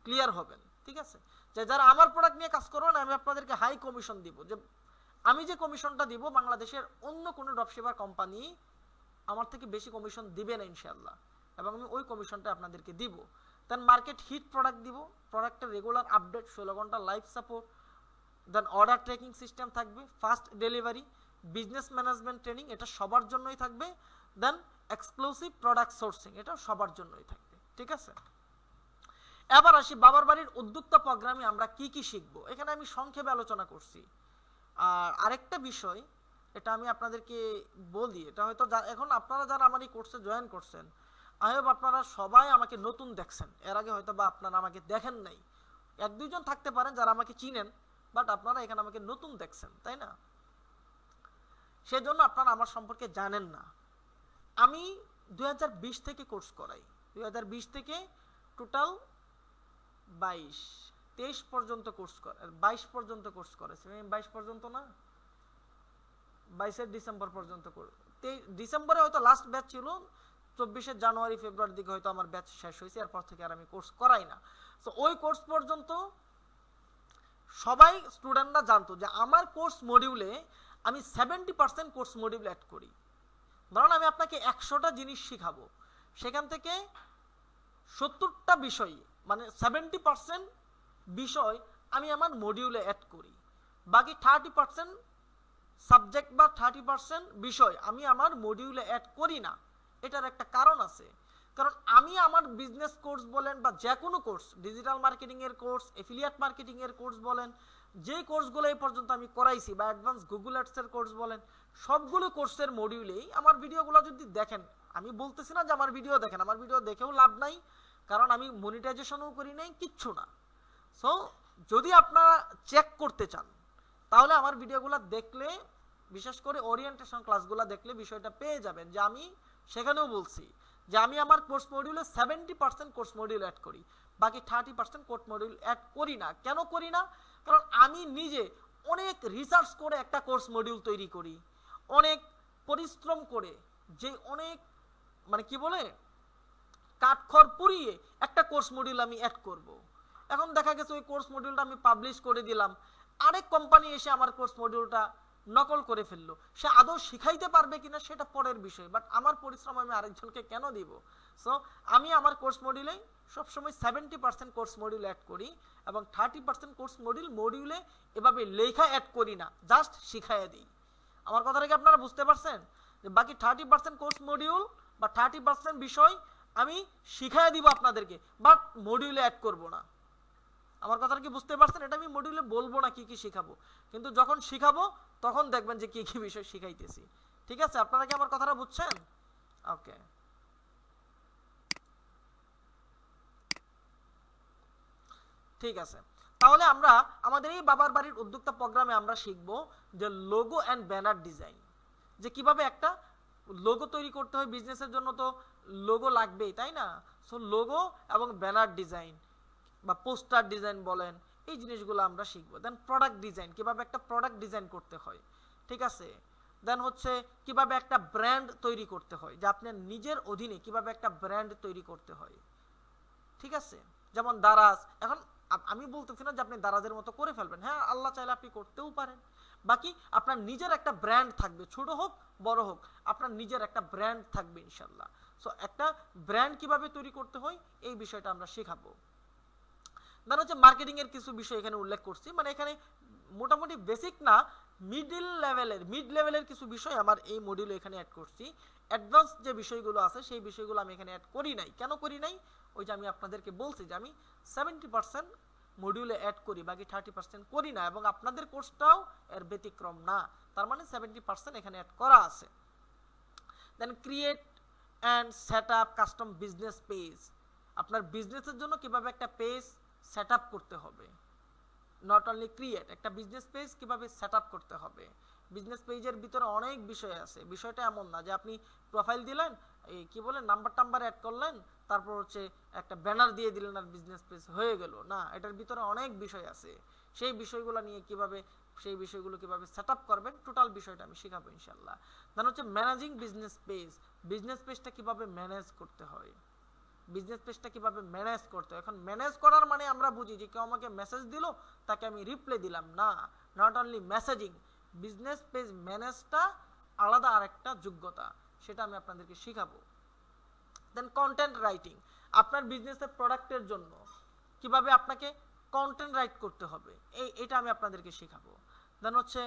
ক্লিয়ার হবেন, ঠিক আছে। যে যারা আমার প্রোডাক্ট নিয়ে কাজ করবেন আমি আপনাদেরকে হাই কমিশন দিব, যে আমি যে কমিশনটা দিব বাংলাদেশের অন্য কোনো ড্রপশিপার কোম্পানি আমার থেকে বেশি কমিশন দিবে না ইনশাআল্লাহ, এবং আমি ওই কমিশনটা আপনাদেরকে দিব। দেন মার্কেট হিট প্রোডাক্ট দিব, প্রোডাক্টের রেগুলার আপডেট, 16 ঘন্টা লাইভ সাপোর্ট, দেন অর্ডার ট্র্যাকিং সিস্টেম থাকবে, fast delivery, business management training, এটা সবার জন্যই থাকবে, দেন এক্সক্লুসিভ প্রোডাক্ট সোর্সিং, এটা সবার জন্যই থাকবে, ঠিক আছে। এবার আসি বাবার বাড়ির উদ্যোক্তা প্রোগ্রামে আমরা কি কি শিখবো, এখানে আমি সংক্ষেপে আলোচনা করছি। আর আরেকটা বিষয়, এটা আমি আপনাদেরকে বলি, এটা হয়তো এখন আপনারা যারা আমার এই কোর্সে জয়েন করছেন, আই হোপ আপনারা সবাই আমাকে নতুন দেখছেন, এর আগে হয়তো বা আপনারা আমাকে দেখেন নাই, এক দুইজন থাকতে পারেন যারা আমাকে চিনেন, বাট আপনারা এখানে আমাকে নতুন দেখছেন, তাই না? সেজন্য আপনারা আমার সম্পর্কে জানেন না। আমি 2020 থেকে কোর্স করাই, 2020 থেকে টোটাল 23 পর্যন্ত কোর্স করে, 22 পর্যন্ত কোর্স করেছি। 22 পর্যন্ত না, 22 ডিসেম্বর পর্যন্ত, ডিসেম্বরে হয়তো লাস্ট ব্যাচ ছিল, 24 জানুয়ারি ফেব্রুয়ারির দিকে হয়তো আমার ব্যাচ শেষ হয়েছে, এরপর থেকে আর আমি কোর্স করাই না। তো ওই কোর্স পর্যন্ত সবাই স্টুডেন্টরা জানতো যে আমার কোর্স মডিউলে আমি 70% কোর্স মডিউল অ্যাড করি। ধরুন আমি আপনাকে 100টা জিনিস শিখাবো, সেখান থেকে 70টা বিষয় মানে 70% বিষয় আমি আমার মডিউলে অ্যাড করি, বাকি 30% সাবজেক্ট বা 30% বিষয় আমি আমার মডিউলে অ্যাড করি না। এটার একটা কারণ আছে, কারণ আমি আমার বিজনেস কোর্স বলেন বা যে কোনো কোর্স, ডিজিটাল মার্কেটিং এর কোর্স, এফিলিয়েট মার্কেটিং এর কোর্স বলেন, যে কোর্সগুলো এই পর্যন্ত আমি করাইছি বা অ্যাডভান্স গুগল অ্যাডস এর কোর্স বলেন, সবগুলো কোর্সের মডিউলেই আমার ভিডিওগুলো যদি দেখেন, আমি বলতেছি না যে আমার ভিডিও দেখেন, আমার ভিডিও দেখেও লাভ নাই, কারণ আমি মনিটাইজেশনও করি নাই, কিচ্ছু না। সো যদি আপনারা চেক করতে চান তাহলে আমার ভিডিওগুলো দেখলে, বিশেষ করে ওরিয়েন্টেশন ক্লাসগুলো দেখলে বিষয়টা পেয়ে যাবেন যে আমি সেখানেও বলছি যে আমি আমার কোর্স মডিউলে 70% কোর্স মডিউল অ্যাড করি, বাকি 30% কোর্স মডিউল অ্যাড করি না। কেন করি না? কারণ আমি নিজে অনেক রিসার্চ করে একটা কোর্স মডিউল তৈরি করি, অনেক পরিশ্রম করে, যে অনেক মানে কি বলে কাঠখড় পুড়িয়ে একটা কোর্স মডিউল আমি অ্যাড করব। এখন দেখা গেছে ওই কোর্স মডিউলটা আমি পাবলিশ করে দিলাম, আরেক কোম্পানি এসে আমার কোর্স মডিউলটা নকল করে ফেললো, সে আদৌ শিখাইতে পারবে কিনা সেটা পরের বিষয়, বাট আমার পরিশ্রম আমি আরেকজনকে কেন দিব? সো আমি আমার কোর্স মডিউলে সবসময় 70% কোর্স মডিউল অ্যাড করি এবং 30% কোর্স মডিউলে এভাবে লেখা অ্যাড করি না, জাস্ট শিখাইয়া দিই। আমার কথাটা কি আপনারা বুঝতে পারছেন? যে বাকি 30% কোর্স মডিউল বা 30% বিষয় আমি শিখাইয়া দিব আপনাদেরকে, বাট মডিউলে অ্যাড করব না। আমার কথাটা কি বুঝতে পারছেন? এটা আমি মডিউলে বলবো না কি কি শিখাবো, কিন্তু যখন শিখাবো তখন দেখবেন যে কি কি বিষয় শিখাইতেছি। ঠিক আছে, আপনারা কি আমার কথাটা বুঝছেন? ওকে, ঠিক আছে। তাহলে আমরা আমাদের এই বাবার বাড়ির উদ্যোক্তা প্রোগ্রামে আমরা শিখব যে লোগো অ্যান্ড ব্যানার ডিজাইন, যে কিভাবে একটা লোগো তৈরি করতে হয়। বিজনেসের জন্য তো লোগো লাগবেই, তাই না? সো লোগো এবং ব্যানার ডিজাইন বা পোস্টার ডিজাইন বলেন, এই জিনিসগুলো আমরা শিখবো। দেন প্রোডাক্ট ডিজাইন, কিভাবে একটা প্রোডাক্ট ডিজাইন করতে হয়, ঠিক আছে। দেন হচ্ছে কিভাবে একটা ব্র্যান্ড তৈরি করতে হয়, যে আপনার নিজের অধীনে কিভাবে একটা ব্র্যান্ড তৈরি করতে হয়, ঠিক আছে। যেমন দারাজ, এখন আমি বলতেছি না যে আপনি দারাজের মতো করে ফেলবেন, হ্যাঁ আল্লাহ চাইলে আপনি করতেও পারেন, বাকি আপনার নিজের একটা ব্র্যান্ড থাকবে, ছোট হোক বড় হোক, আপনার নিজের একটা ব্র্যান্ড থাকবে ইনশাল্লাহ। সো একটা ব্র্যান্ড কিভাবে তৈরি করতে হয় এই বিষয়টা আমরা শেখাবো। দেন হচ্ছে মার্কেটিং এর কিছু বিষয় এখানে উল্লেখ করছি, মানে এখানে মোটামুটি বেসিক না, মিড লেভেলের কিছু বিষয় আমার এই মডিউলে এখানে অ্যাড করছি। অ্যাডভান্স যে বিষয়গুলো আছে সেই বিষয়গুলো আমি এখানে অ্যাড করি নাই। কেন করি নাই? ওই যে আমি আপনাদেরকে বলছি যে আমি 70% মডিউলে অ্যাড করি, বাকি 30% করি না, এবং আপনাদের কোর্সটাও এর ব্যতিক্রম না, তার মানে 70% এখানে অ্যাড করা আছে। Then create and set up custom business page, আপনার বিজনেসের জন্য কিভাবে একটা পেজ সেট আপ করতে হবে, নট অনলি ক্রিয়েট, একটা বিজনেস পেজ কিভাবে সেট আপ করতে হবে। বিজনেস পেজের ভিতরে অনেক বিষয় আছে, বিষয়টা এমন না যে আপনি প্রোফাইল দিলেন, এই কি বলে নাম্বার অ্যাড করলেন, তারপর হচ্ছে একটা ব্যানার দিয়ে দিলেন আর বিজনেস পেজ হয়ে গেল না। এটার ভিতরে অনেক বিষয় আছে, সেই বিষয়গুলো নিয়ে কিভাবে সেট আপ করবেন, টোটাল বিষয়টা আমি শেখাবো ইনশাল্লাহ। দেন হচ্ছে ম্যানেজিং বিজনেস পেজটা কিভাবে ম্যানেজ করতে হয়, বিজনেস পেজটা কিভাবে ম্যানেজ করতে হয়। এখন ম্যানেজ করার মানে আমরা বুঝি যে কেউ আমাকে মেসেজ দিল, তাকে আমি রিপ্লাই দিলাম, না, not only messaging, business page ম্যানেজটা আলাদা আরেকটা যোগ্যতা, সেটা আমি আপনাদেরকে শেখাবো। দেন কন্টেন্ট রাইটিং, আপনার বিজনেসের প্রোডাক্টের জন্য কিভাবে আপনাকে কন্টেন্ট রাইট করতে হবে, এটা আমি আপনাদেরকে শেখাবো। দেন হচ্ছে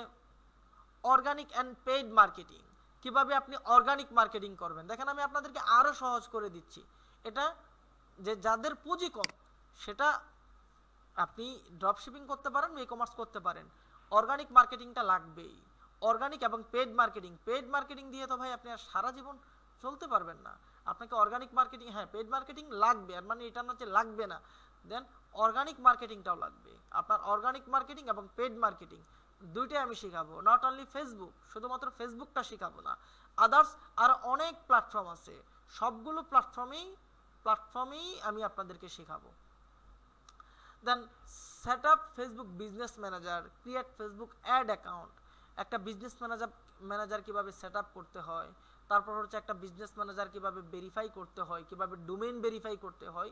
অর্গানিক অ্যান্ড পেইড মার্কেটিং, কিভাবে আপনি অর্গানিক মার্কেটিং করবেন। দেখেন আমি আপনাদেরকে আরো সহজ করে দিচ্ছি, এটা যে যাদের পুঁজি কম, সেটা আপনি ড্রপ শিপিং করতে পারেন, ই কমার্স করতে পারেন, অর্গানিক মার্কেটিংটা লাগবেই। অর্গানিক এবং পেড মার্কেটিং দিয়ে তো ভাই আপনি আর সারা জীবন চলতে পারবেন না। আপনাকে অর্গানিক মার্কেটিং, হ্যাঁ পেড মার্কেটিং লাগবে, আর মানে এটা না যে লাগবে না, দেন অর্গানিক মার্কেটিংটাও লাগবে। আপনার অর্গানিক মার্কেটিং এবং পেড মার্কেটিং দুইটাই আমি শেখাবো। নট অনলি ফেসবুক, শুধুমাত্র ফেসবুকটা শেখাবো না, আদার্স আর অনেক প্ল্যাটফর্ম আছে, সবগুলো প্ল্যাটফর্মেই আমি আপনাদেরকে শেখাবো। Then set up Facebook business manager, create Facebook ad account, একটা বিজনেস ম্যানেজার কিভাবে সেট আপ করতে হয়, তারপর হচ্ছে একটা বিজনেস ম্যানেজার কিভাবে ভেরিফাই করতে হয়, কিভাবে ডোমেইন ভেরিফাই করতে হয়,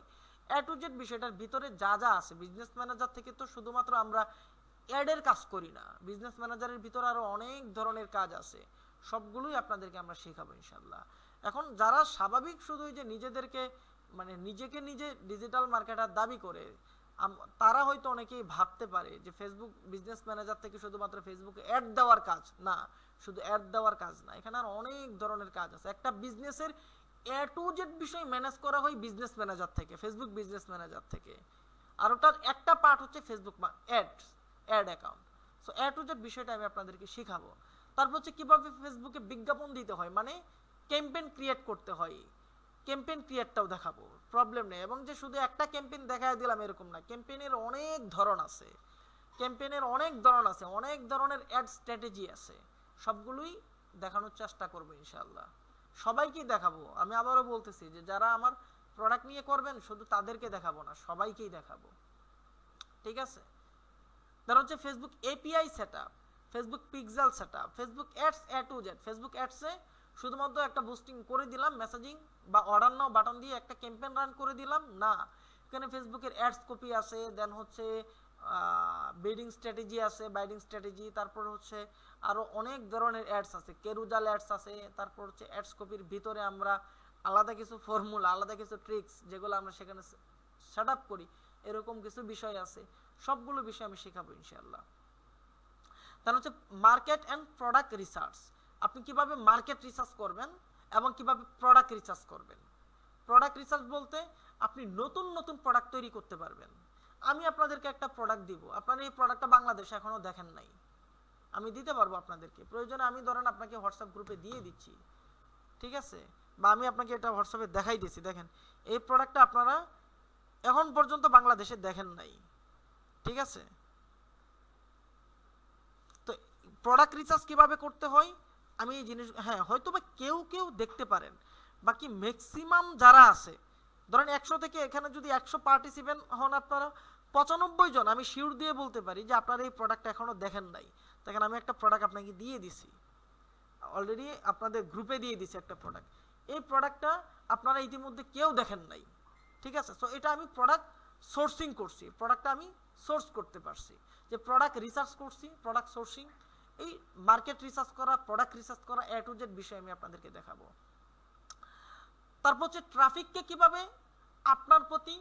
এ টু জেড বিষয়টার ভিতরে যা যা আছে। বিজনেস ম্যানেজার থেকে তো শুধুমাত্র আমরা অ্যাডের কাজ করি না, বিজনেস ম্যানেজারের ভিতরে আরো অনেক ধরনের কাজ আছে, সবগুলোই আপনাদেরকে আমরা শেখাবো ইনশাল্লাহ। এখন যারা স্বাভাবিক শুধুই যে নিজেদেরকে মানে নিজেকে নিজে ডিজিটাল মার্কেটার দাবি করে, তারা হয়তো অনেকেই ভাবতে পারে যে ফেসবুক বিজনেস ম্যানেজার থেকে শুধুমাত্র ফেসবুকে অ্যাড দেওয়ার কাজ না, শুধু অ্যাড দেওয়ার কাজ না, এখানে আর অনেক ধরনের কাজ আছে। একটা বিজনেসের এ টু জেড বিষয় ম্যানেজ করা হয় বিজনেস ম্যানেজার থেকে, ফেসবুক বিজনেস ম্যানেজার থেকে। আর ওটার একটা পার্ট হচ্ছে Facebook ad account. So A to Z বিষয়টা আমি আপনাদেরকে শেখাবো। তারপর হচ্ছে কিভাবে ফেসবুকে বিজ্ঞাপন দিতে হয়, মানে ক্যাম্পেইন ক্রিয়েট করতে হয়, ক্যাম্পেইন ক্রিয়েটটাও দেখাবো, প্রবলেম নেই। এবং যে শুধু একটা ক্যাম্পেইন দেখায় দিলাম এরকম না, ক্যাম্পেইনের অনেক ধরন আছে, অনেক ধরনের অ্যাড স্ট্র্যাটেজি আছে, সবগুলোই দেখানোর চেষ্টা করবো ইনশাআল্লাহ। সবাইকেই দেখাবো, আমি আবারও বলতেছি যে যারা আমার প্রোডাক্ট নিয়ে করবেন শুধু তাদেরকে দেখাবো না, সবাইকেই দেখাবো, ঠিক আছে। তার হচ্ছে Facebook API setup, Facebook pixel setup, Facebook ads A to Z. Facebook অ্যাডসে শুধুমাত্র একটা বুস্টিং করে দিলাম, মেসেজিং বা অর্ডার নাও বাটন দিয়ে একটা ক্যাম্পেইন রান করে দিলাম না, এখানে ফেসবুকের অ্যাডস কপি আছে, দেন হচ্ছে বিডিং স্ট্র্যাটেজি আছে, বাইডিং স্ট্র্যাটেজি, তারপর হচ্ছে আরো অনেক ধরনের অ্যাডস আছে, কেরুজাল অ্যাডস আছে, তারপর হচ্ছে অ্যাডস কপির ভিতরে আমরা আলাদা কিছু ফর্মুলা, আলাদা কিছু ট্রিক্স যেগুলো আমরা সেখানে সেট আপ করি, এরকম কিছু বিষয় আছে, সবগুলো বিষয় আমি শেখাবো ইনশাআল্লাহ। তার হচ্ছে মার্কেট অ্যান্ড প্রোডাক্ট রিসার্চ, আপনি কিভাবে মার্কেট রিসার্চ করবেন এবং কিভাবে প্রোডাক্ট রিসার্চ করবেন। প্রোডাক্ট রিসার্চ বলতে আপনি নতুন নতুন প্রোডাক্ট তৈরি করতে পারবেন। আমি আপনাদেরকে একটা প্রোডাক্ট দিব, আপনারা এই প্রোডাক্টটা বাংলাদেশে এখনো দেখেন নাই, আমি দিতে পারবো আপনাদেরকে, প্রয়োজনে আমি ধরেন আপনাকে হোয়াটসঅ্যাপ গ্রুপে দিয়ে দিচ্ছি, ঠিক আছে, বা আমি আপনাকে এটা হোয়াটসঅ্যাপে দেখাই দিচ্ছি, দেখেন এই প্রোডাক্টটা আপনারা এখন পর্যন্ত বাংলাদেশে দেখেন নাই, ঠিক আছে। তো প্রোডাক্ট রিসার্চ কিভাবে করতে হয় আমি এই জিনিস, হ্যাঁ হয়তো বা কেউ কেউ দেখতে পারেন, বাকি ম্যাক্সিমাম যারা আছে ধরেন 100 থেকে এখানে যদি 100 পার্টিসিপেন্ট হন আপনারা 95 জন আমি শিওর দিয়ে বলতে পারি যে আপনারা এই প্রোডাক্টটা এখনো দেখেন নাই। দেখেন আমি একটা প্রোডাক্ট আপনাকে দিয়ে দিছি, অলরেডি আপনাদের গ্রুপে দিয়ে দিছি একটা প্রোডাক্ট, এই প্রোডাক্টটা আপনারা ইতিমধ্যে কেউ দেখেন নাই, ঠিক আছে। সো এটা আমি প্রোডাক্ট সোর্সিং করছি, প্রোডাক্টটা আমি সোর্স করতে পারছি, যে প্রোডাক্ট রিসার্চ করছি, প্রোডাক্ট সোর্সিং, এই মার্কেট রিসার্চ করা, প্রোডাক্ট রিসার্চ করা, এ টু জেড বিষয় আমি আপনাদেরকে দেখাবো। তারপর হচ্ছে ট্রাফিককে কিভাবে আপনার প্রতি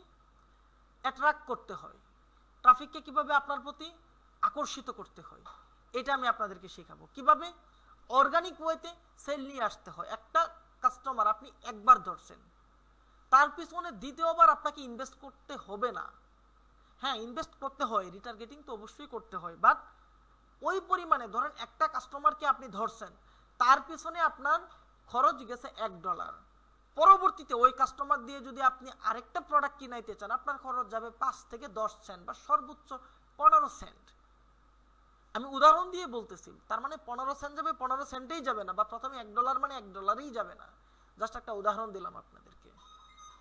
অ্যাট্রাক্ট করতে হয়, ট্রাফিককে কিভাবে আপনার প্রতি আকর্ষিত করতে হয়, এটা আমি আপনাদেরকে শেখাবো। কিভাবে অর্গানিক ওয়েতে সেল নিয়ে আসতে হয়। একটা কাস্টমার আপনি একবার ধরছেন, তার পিছনে দ্বিতীয়বার আপনাকে ইনভেস্ট করতে হবে না, হ্যাঁ ইনভেস্ট করতে হয়, রিটার্গেটিং তো অবশ্যই করতে হয়, বাট ওই পরিমাণে ধরেন একটা কাস্টমারকে আপনি ধরছেন, তার পিছনে আপনার খরচ গেছে $1, পরবর্তীতে ওই কাস্টমার দিয়ে যদি আপনি আরেকটা প্রোডাক্ট কিনাইতে চান আপনার খরচ যাবে 5 থেকে 10 সেন্ট বা সর্বোচ্চ 15 সেন্ট। আমি উদাহরণ দিয়ে বলতেছি, তার মানে 15 সেন্ট যাবে, 15 সেন্টেই যাবে না, বা প্রথমে $1 মানে $1ই যাবে না, জাস্ট একটা উদাহরণ দিলাম আপনাদেরকে।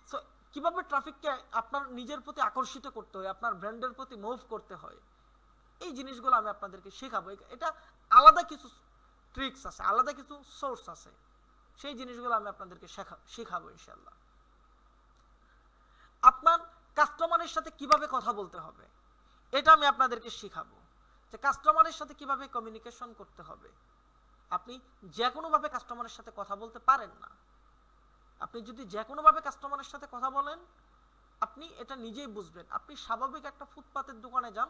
সো কিভাবে ট্রাফিককে আপনার নিজের প্রতি আকর্ষিত করতে হয়, আপনার ব্র্যান্ডের প্রতি মুভ করতে হয়, এই জিনিসগুলো আমি আপনাদেরকে শেখাবো। এটা আলাদা কিছু ট্রিক্স আছে, আলাদা কিছু সোর্স আছে, সেই জিনিসগুলো আমি আপনাদেরকে শেখাবো ইনশাআল্লাহ। আপনার কাস্টমারের সাথে কিভাবে কথা বলতে হবে এটা আমি আপনাদেরকে শেখাবো, যে কাস্টমারের সাথে কিভাবে কমিউনিকেশন করতে হবে। আপনি যে কোনো ভাবে কাস্টমারের সাথে কথা বলতে পারেন না, আপনি যদি যে কোনো ভাবে কাস্টমারের সাথে কথা বলেন আপনি এটা নিজেই বুঝবেন। আপনি স্বাভাবিক একটা ফুটপাতের দোকানে যান,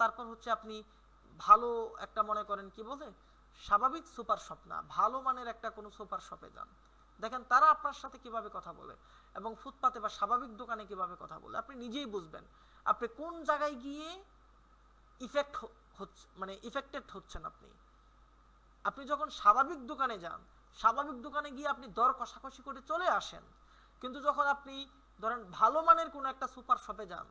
তারপর হচ্ছে আপনি ভালো একটা মনে করেন কি বলে স্বাভাবিক সুপার শপ না, ভালো মানের একটা কোনো সুপার শপে যান, দেখেন তারা আপনার সাথে কিভাবে কথা বলে এবং ফুটপাতে বা স্বাভাবিক দোকানে কিভাবে কথা বলে, আপনি নিজেই বুঝবেন আপনি কোন জায়গায় গিয়ে ইফেক্টেড হচ্ছেন, আপনি আপনি যখন স্বাভাবিক দোকানে যান, স্বাভাবিক দোকানে গিয়ে আপনি দর কষাকষি করে চলে আসেন, কিন্তু যখন আপনি ধরেন ভালো মানের কোনো একটা সুপার শপে যান,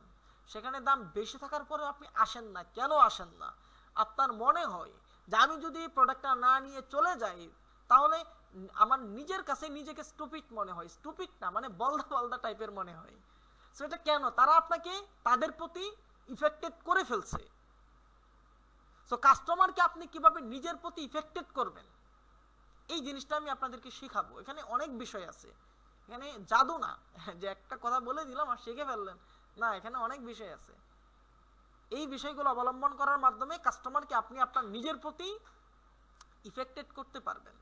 সেখানে দাম বেশি থাকার পরেও আপনি আসেন না। কেন আসেন না? আপনার মনে হয় যে আমি যদি প্রোডাক্টটা না নিয়ে চলে যাই তাহলে আমার নিজের কাছে নিজেকে স্টুপিড মনে হয়। স্টুপিড না, মানে বলদা বলদা টাইপের মনে হয়। সেটা কেন? তারা আপনাকে তাদের প্রতি ইফেক্টেড করে ফেলছে। সো কাস্টমারকে আপনি কিভাবে নিজের প্রতি ইফেক্টেড করবেন, এই জিনিসটা আমি আপনাদেরকে শেখাবো। এখানে অনেক বিষয় আছে, এখানে জাদু না যে একটা কথা বলে দিলাম আর শিখে ফেললেন, না, এখানে অনেক বিষয় আছে। এই বিষয়গুলো অবলম্বন করার মাধ্যমে কাস্টমারকে আপনি আপনার নিজের প্রতি ইফেক্টেড করতে পারবেন।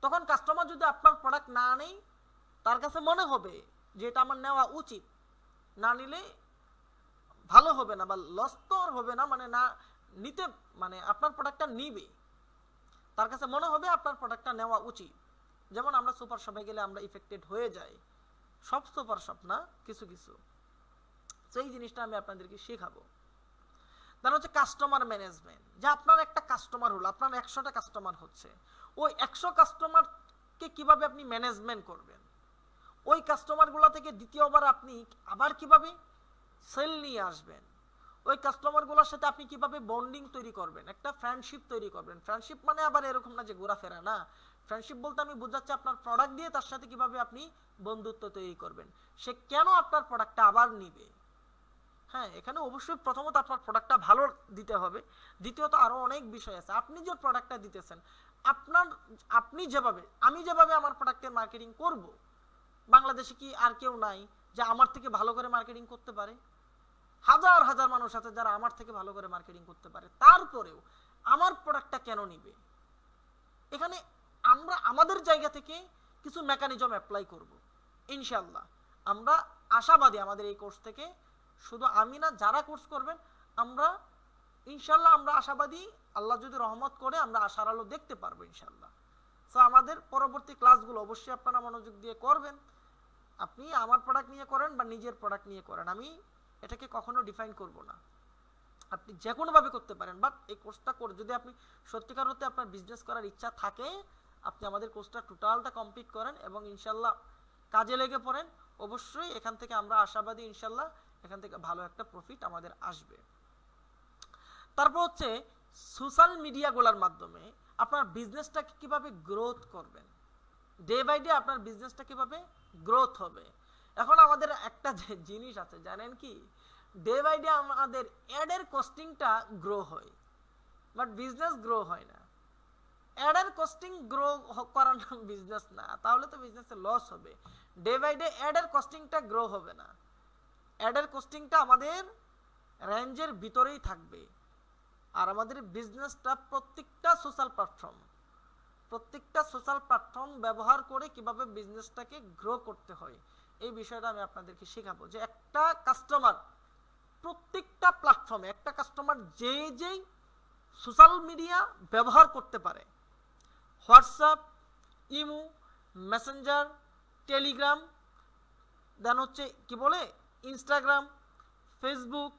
তখন কাস্টমার যদি আপনার প্রোডাক্ট না নেয়, তার কাছে মনে হবে যে এটা আমার নেওয়া উচিত, না নিলে ভালো হবে না বা লস তো আর হবে না, মানে না নিতে, মানে আপনার প্রোডাক্টটা নিবে, তার কাছে মনে হবে আপনার প্রোডাক্টটা নেওয়া উচিত। যেমন আমরা সুপার শপে গেলে আমরা ইফেক্টেড হয়ে যাই, সব সুপার শপ না, কিছু কিছু। সেই জিনিসটা আমি আপনাদেরকে শেখাবো। তার হচ্ছে কাস্টমার ম্যানেজমেন্ট, যে আপনার একটা কাস্টমার হলো, আপনার 100টা কাস্টমার হচ্ছে, ওই 100 কাস্টমারকে কিভাবে আপনি ম্যানেজমেন্ট করবেন, ওই কাস্টমারগুলো থেকে দ্বিতীয়বার আপনি আবার কিভাবে সেল নিয়ে আসবেন, ওই কাস্টমারগুলোর সাথে আপনি কিভাবে বন্ডিং তৈরি করবেন, একটা ফ্রেন্ডশিপ তৈরি করবেন। ফ্রেন্ডশিপ মানে আবার এরকম না যে ঘোরাফেরা, না। ফ্রেন্ডশিপ বলতে আমি বোঝাচ্ছি আপনার প্রোডাক্ট দিয়ে তার সাথে কিভাবে আপনি বন্ধুত্ব তৈরি করবেন, সে কেন আপনার প্রোডাক্টটা আবার নিবে। হ্যাঁ, এখানে অবশ্যই প্রথমত আপনার প্রোডাক্টটা ভালো দিতে হবে, দ্বিতীয়ত আরো অনেক বিষয় আছে। আপনি যে প্রোডাক্টটা দিতেছেন, আপনি যেভাবে, আমি যেভাবে আমার প্রোডাক্টের মার্কেটিং করব, বাংলাদেশে কি আর কেউ নাই যে আমার থেকে ভালো করে মার্কেটিং করতে পারে? হাজার হাজার মানুষ আছে যারা আমার থেকে ভালো করে মার্কেটিং করতে পারে, তারপরেও আমার প্রোডাক্টটা কেন নিবে? এখানে আমরা আমাদের জায়গা থেকে কিছু মেকানিজম অ্যাপ্লাই করব ইনশাআল্লাহ। আমরা আশাবাদী আমাদের এই কোর্স থেকে, শুধু আমি না, যারা কোর্স করবেন, আমরা ইনশাআল্লাহ আমরা আশাবাদী, আল্লাহ যদি রহমত করে আমরা আশার আলো দেখতে পারবো ইনশাআল্লাহ। সো আমাদের পরবর্তী ক্লাসগুলো অবশ্যই আপনারা মনোযোগ দিয়ে করবেন। আপনি আমার প্রোডাক্ট নিয়ে করেন বা নিজের প্রোডাক্ট নিয়ে করেন, আমি এটাকে কখনো ডিফাইন করব না, আপনি যে কোনোভাবে করতে পারেন। বাট এই কোর্সটা করে যদি আপনি সত্যিকার হতে আপনার বিজনেস করার ইচ্ছা থাকে, আপনি আমাদের কোর্সটা টোটালটা কমপ্লিট করেন এবং ইনশাল্লাহ কাজে লেগে পড়েন, অবশ্যই এখান থেকে আমরা আশাবাদী ইনশাল্লাহ এখান থেকে ভালো একটা প্রফিট আমাদের আসবে। তারপর হচ্ছে সোশ্যাল মিডিয়াগুলোর মাধ্যমে আপনার বিজনেসটাকে কিভাবে গ্রোথ করবেন, ডে বাই ডে আপনার বিজনেসটা কিভাবে গ্রোথ হবে। এখন আমাদের একটা জিনিস আছে, জানেন কি, ডে বাই ডে আমাদের অ্যাডের কস্টিংটা গ্রো হয়, বাট বিজনেস গ্রো হয় না। অ্যাডের কস্টিং গ্রো করার নাম বিজনেস না, তাহলে তো বিজনেসে লস হবে। ডে বাই ডে অ্যাডের কস্টিংটা গ্রো হবে না, অ্যাডের কস্টিংটা আমাদের রেঞ্জের ভিতরেই থাকবে। আর আমাদের বিজনেসটা প্রত্যেকটা সোশ্যাল প্ল্যাটফর্ম ব্যবহার করে কিভাবে বিজনেসটাকে গ্রো করতে হয়, এই বিষয়টা আমি আপনাদেরকে শেখাবো। যে একটা কাস্টমার প্রত্যেকটা প্ল্যাটফর্মে, একটা কাস্টমার যেই সোশ্যাল মিডিয়া ব্যবহার করতে পারে, হোয়াটসঅ্যাপ, ইমো, মেসেঞ্জার, টেলিগ্রাম, দেন হচ্ছে কি বলে ইনস্টাগ্রাম, ফেসবুক,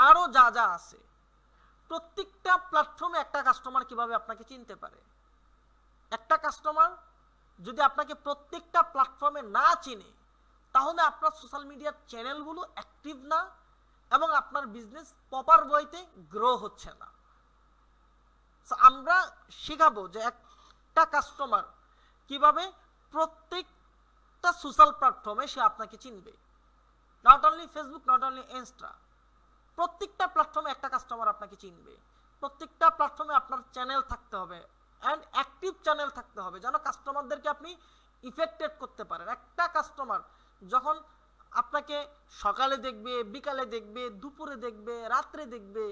আরও যা যা আছে, প্রত্যেকটা প্ল্যাটফর্মে একটা কাস্টমার কিভাবে আপনাকে চিনতে পারে। একটা কাস্টমার যদি আপনাকে প্রত্যেকটা প্ল্যাটফর্মে না চিনে, তাহলে আপনার সোশ্যাল মিডিয়ার চ্যানেলগুলো অ্যাক্টিভ না এবং আপনার বিজনেস প্রপার ওয়েতে গ্রো হচ্ছে না। আমরা শেখাবো যে একটা কাস্টমার কিভাবে প্রত্যেকটা সোশ্যাল প্ল্যাটফর্মে সে আপনাকে চিনবে, not only Facebook, not only Insta, প্রত্যেকটা প্ল্যাটফর্মে একটা কাস্টমার আপনাকে চিনবে। প্রত্যেকটা প্ল্যাটফর্মে আপনার চ্যানেল থাকতে হবে অ্যান্ড অ্যাক্টিভ চ্যানেল থাকতে হবে, যেন কাস্টমারদেরকে আপনি ইফেক্টেড করতে পারেন। একটা কাস্টমার যখন আপনাকে সকালে দেখবে, বিকালে দেখবে, দুপুরে দেখবে, রাত্রে দেখবে,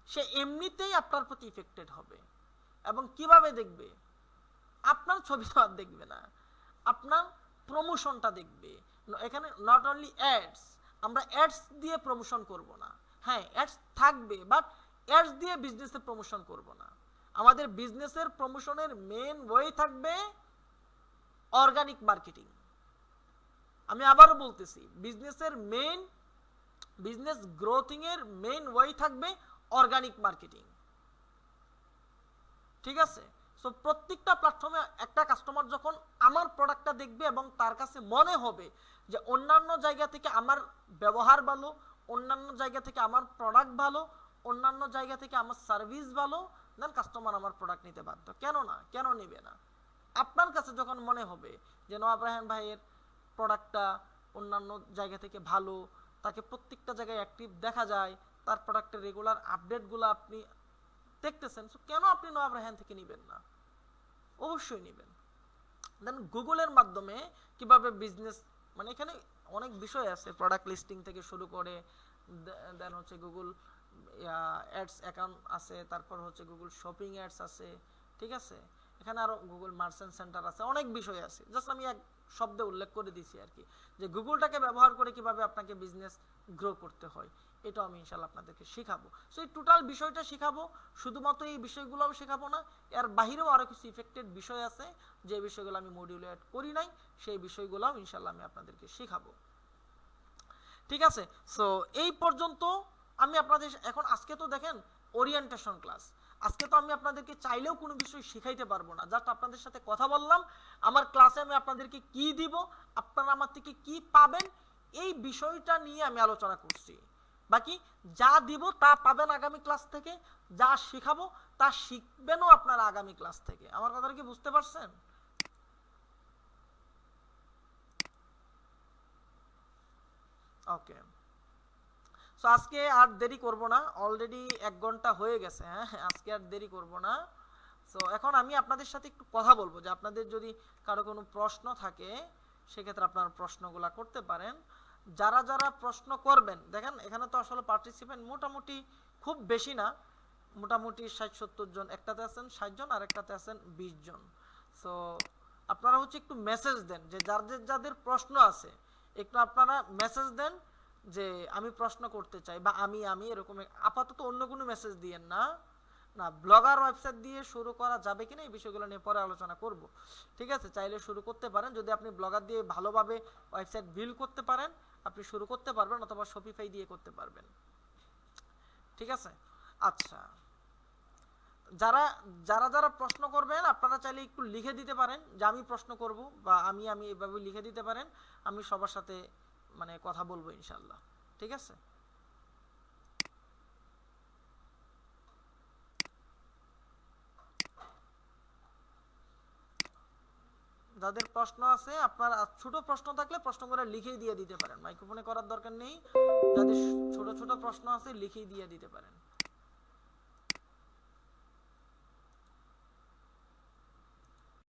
সে এমনিতেই আপনার প্রতি ইফেক্টেড হবে। এবং কিভাবে দেখবে? আপনার ছবি তো আর দেখবে না, আপনার প্রমোশনটা দেখবে। এখানে নট অনলি অ্যাডস, আমরা অ্যাডস দিয়ে প্রমোশন করব না। হ্যাঁ, অ্যাডস থাকবে, বাট অ্যাডস দিয়ে বিজনেসের প্রমোশন করব না। আমাদের বিজনেসের প্রমোশনের মেন ওয়ে থাকবে অর্গানিক মার্কেটিং। আমি আবারও বলতেছি, বিজনেস গ্রোথিং এর মেন ওয়ে থাকবে অর্গানিক মার্কেটিং। ঠিক আছে। সো প্রত্যেকটা প্ল্যাটফর্মে একটা কাস্টমার যখন আমার প্রোডাক্টটা দেখবে এবং তার কাছে মনে হবে যে অন্যান্য জায়গা থেকে আমার ব্যবহার ভালো, অন্যান্য জায়গা থেকে আমার প্রোডাক্ট ভালো, অন্যান্য জায়গা থেকে আমার সার্ভিস ভালো, দেন কাস্টমার আমার প্রোডাক্ট নিতে বাধ্য। কেন না, কেন নেবে না? আপনার কাছে যখন মনে হবে যে নওয়াব রায়হান ভাইয়ের প্রোডাক্টটা অন্যান্য জায়গা থেকে ভালো, তাকে প্রত্যেকটা জায়গায় অ্যাক্টিভ দেখা যায়, তার প্রোডাক্টের রেগুলার আপডেটগুলো আপনি দেখতেছেন, সো কেন আপনি নওয়াব রায়হান থেকে নেবেন না? অবশ্যই নেবেন। দেন গুগলের মাধ্যমে কিভাবে বিজনেস, মানে এখানে অনেক বিষয় আছে, প্রোডাক্ট লিস্টিং থেকে শুরু করে দেন হচ্ছে গুগল অ্যাডস অ্যাকাউন্ট আছে, তারপর হচ্ছে গুগল শপিং অ্যাডস আছে, ঠিক আছে, এখানে আরো গুগল মার্চেন্ট সেন্টার আছে, অনেক বিষয় আছে। জাস্ট আমি এক শব্দে উল্লেখ করে দিছি আর কি, যে গুগলটাকে ব্যবহার করে কিভাবে আপনাকে বিজনেস গ্রো করতে হয়, এটা আমি ইনশাল্লাহ আপনাদেরকে শেখাবো। সো এই টোটাল বিষয়টা শেখাবো, শুধুমাত্র এই বিষয়গুলোও শেখাবো না, এর বাহিরেও আরো কিছু ইফেক্টেড বিষয় আছে যে বিষয়গুলো আমি মডিউলে অ্যাড করি নাই, সেই বিষয়গুলোও ইনশাল্লাহ আমি আপনাদেরকে শেখাবো। ঠিক আছে। সো এই পর্যন্ত আমি আপনাদের এখন, আজকে তো দেখেন ওরিয়েন্টেশন ক্লাস, আজকে তো আমি আপনাদেরকে চাইলেও কোনো বিষয় শিখাইতে পারবো না, জাস্ট আপনাদের সাথে কথা বললাম, আমার ক্লাসে আমি আপনাদেরকে কি দিব, আপনারা আমার থেকে কি পাবেন, এই বিষয়টা নিয়ে আমি আলোচনা করছি। বাকি যা দিব তা পাবেন আগামী ক্লাস থেকে, যা শিখাবো তা শিখবেনও আপনারা আগামী ক্লাস থেকে। আমার কথাটা কি বুঝতে পারছেন? ওকে। সো আজকে আর দেরি করব না, অলরেডি 1 ঘন্টা হয়ে গেছে। হ্যাঁ, আজকে আর দেরি করব না। সো এখন আমি আপনাদের সাথে একটু কথা বলবো, যে আপনাদের যদি কারো কোনো প্রশ্ন থাকে সেক্ষেত্রে আপনারা প্রশ্নগুলা করতে পারেন। যারা যারা প্রশ্ন করবেন, দেখেন এখানে তো আসলে পার্টিসিপেন্ট মোটামুটি খুব বেশি না, মোটামুটি 60-70 জন, একটাতে আছেন 60 জন আর একটাতে আছেন 20 জন। সো আপনারা হচ্ছে একটু মেসেজ দেন, যে যাদের যাদের প্রশ্ন আছে একটু আপনারা মেসেজ দেন যে আমি প্রশ্ন করতে চাই, বা আমি এরকম। আপাতত অন্য কোনো মেসেজ দিয়েন না, না ব্লগার ওয়েবসাইট দিয়ে শুরু করা যাবে কিনা এই বিষয়গুলো নিয়ে পরে আলোচনা করব। ঠিক আছে, চাইলে শুরু করতে পারেন, যদি আপনি ব্লগার দিয়ে ভালোভাবে ওয়েবসাইট বিল্ড করতে পারেন আপনি শুরু করতে পারবেন, অথবা শপিফাই দিয়ে করতে পারবেন। ঠিক আছে। আচ্ছা, যারা যারা যারা প্রশ্ন করবেন আপনারা চাইলে একটু লিখে দিতে পারেন যে আমি প্রশ্ন করব, বা আমি এভাবে লিখে দিতে পারেন, আমি সবার সাথে মানে কথা বলবো ইনশাল্লাহ। ঠিক আছে। যাদের প্রশ্ন আছে, আপনার ছোট প্রশ্ন থাকলে প্রশ্নগুলো লিখেই দিয়ে দিতে পারেন, মাইক্রোফোনে করার দরকার নেই। যাদের ছোট ছোট প্রশ্ন আছে লিখেই দিয়ে দিতে পারেন।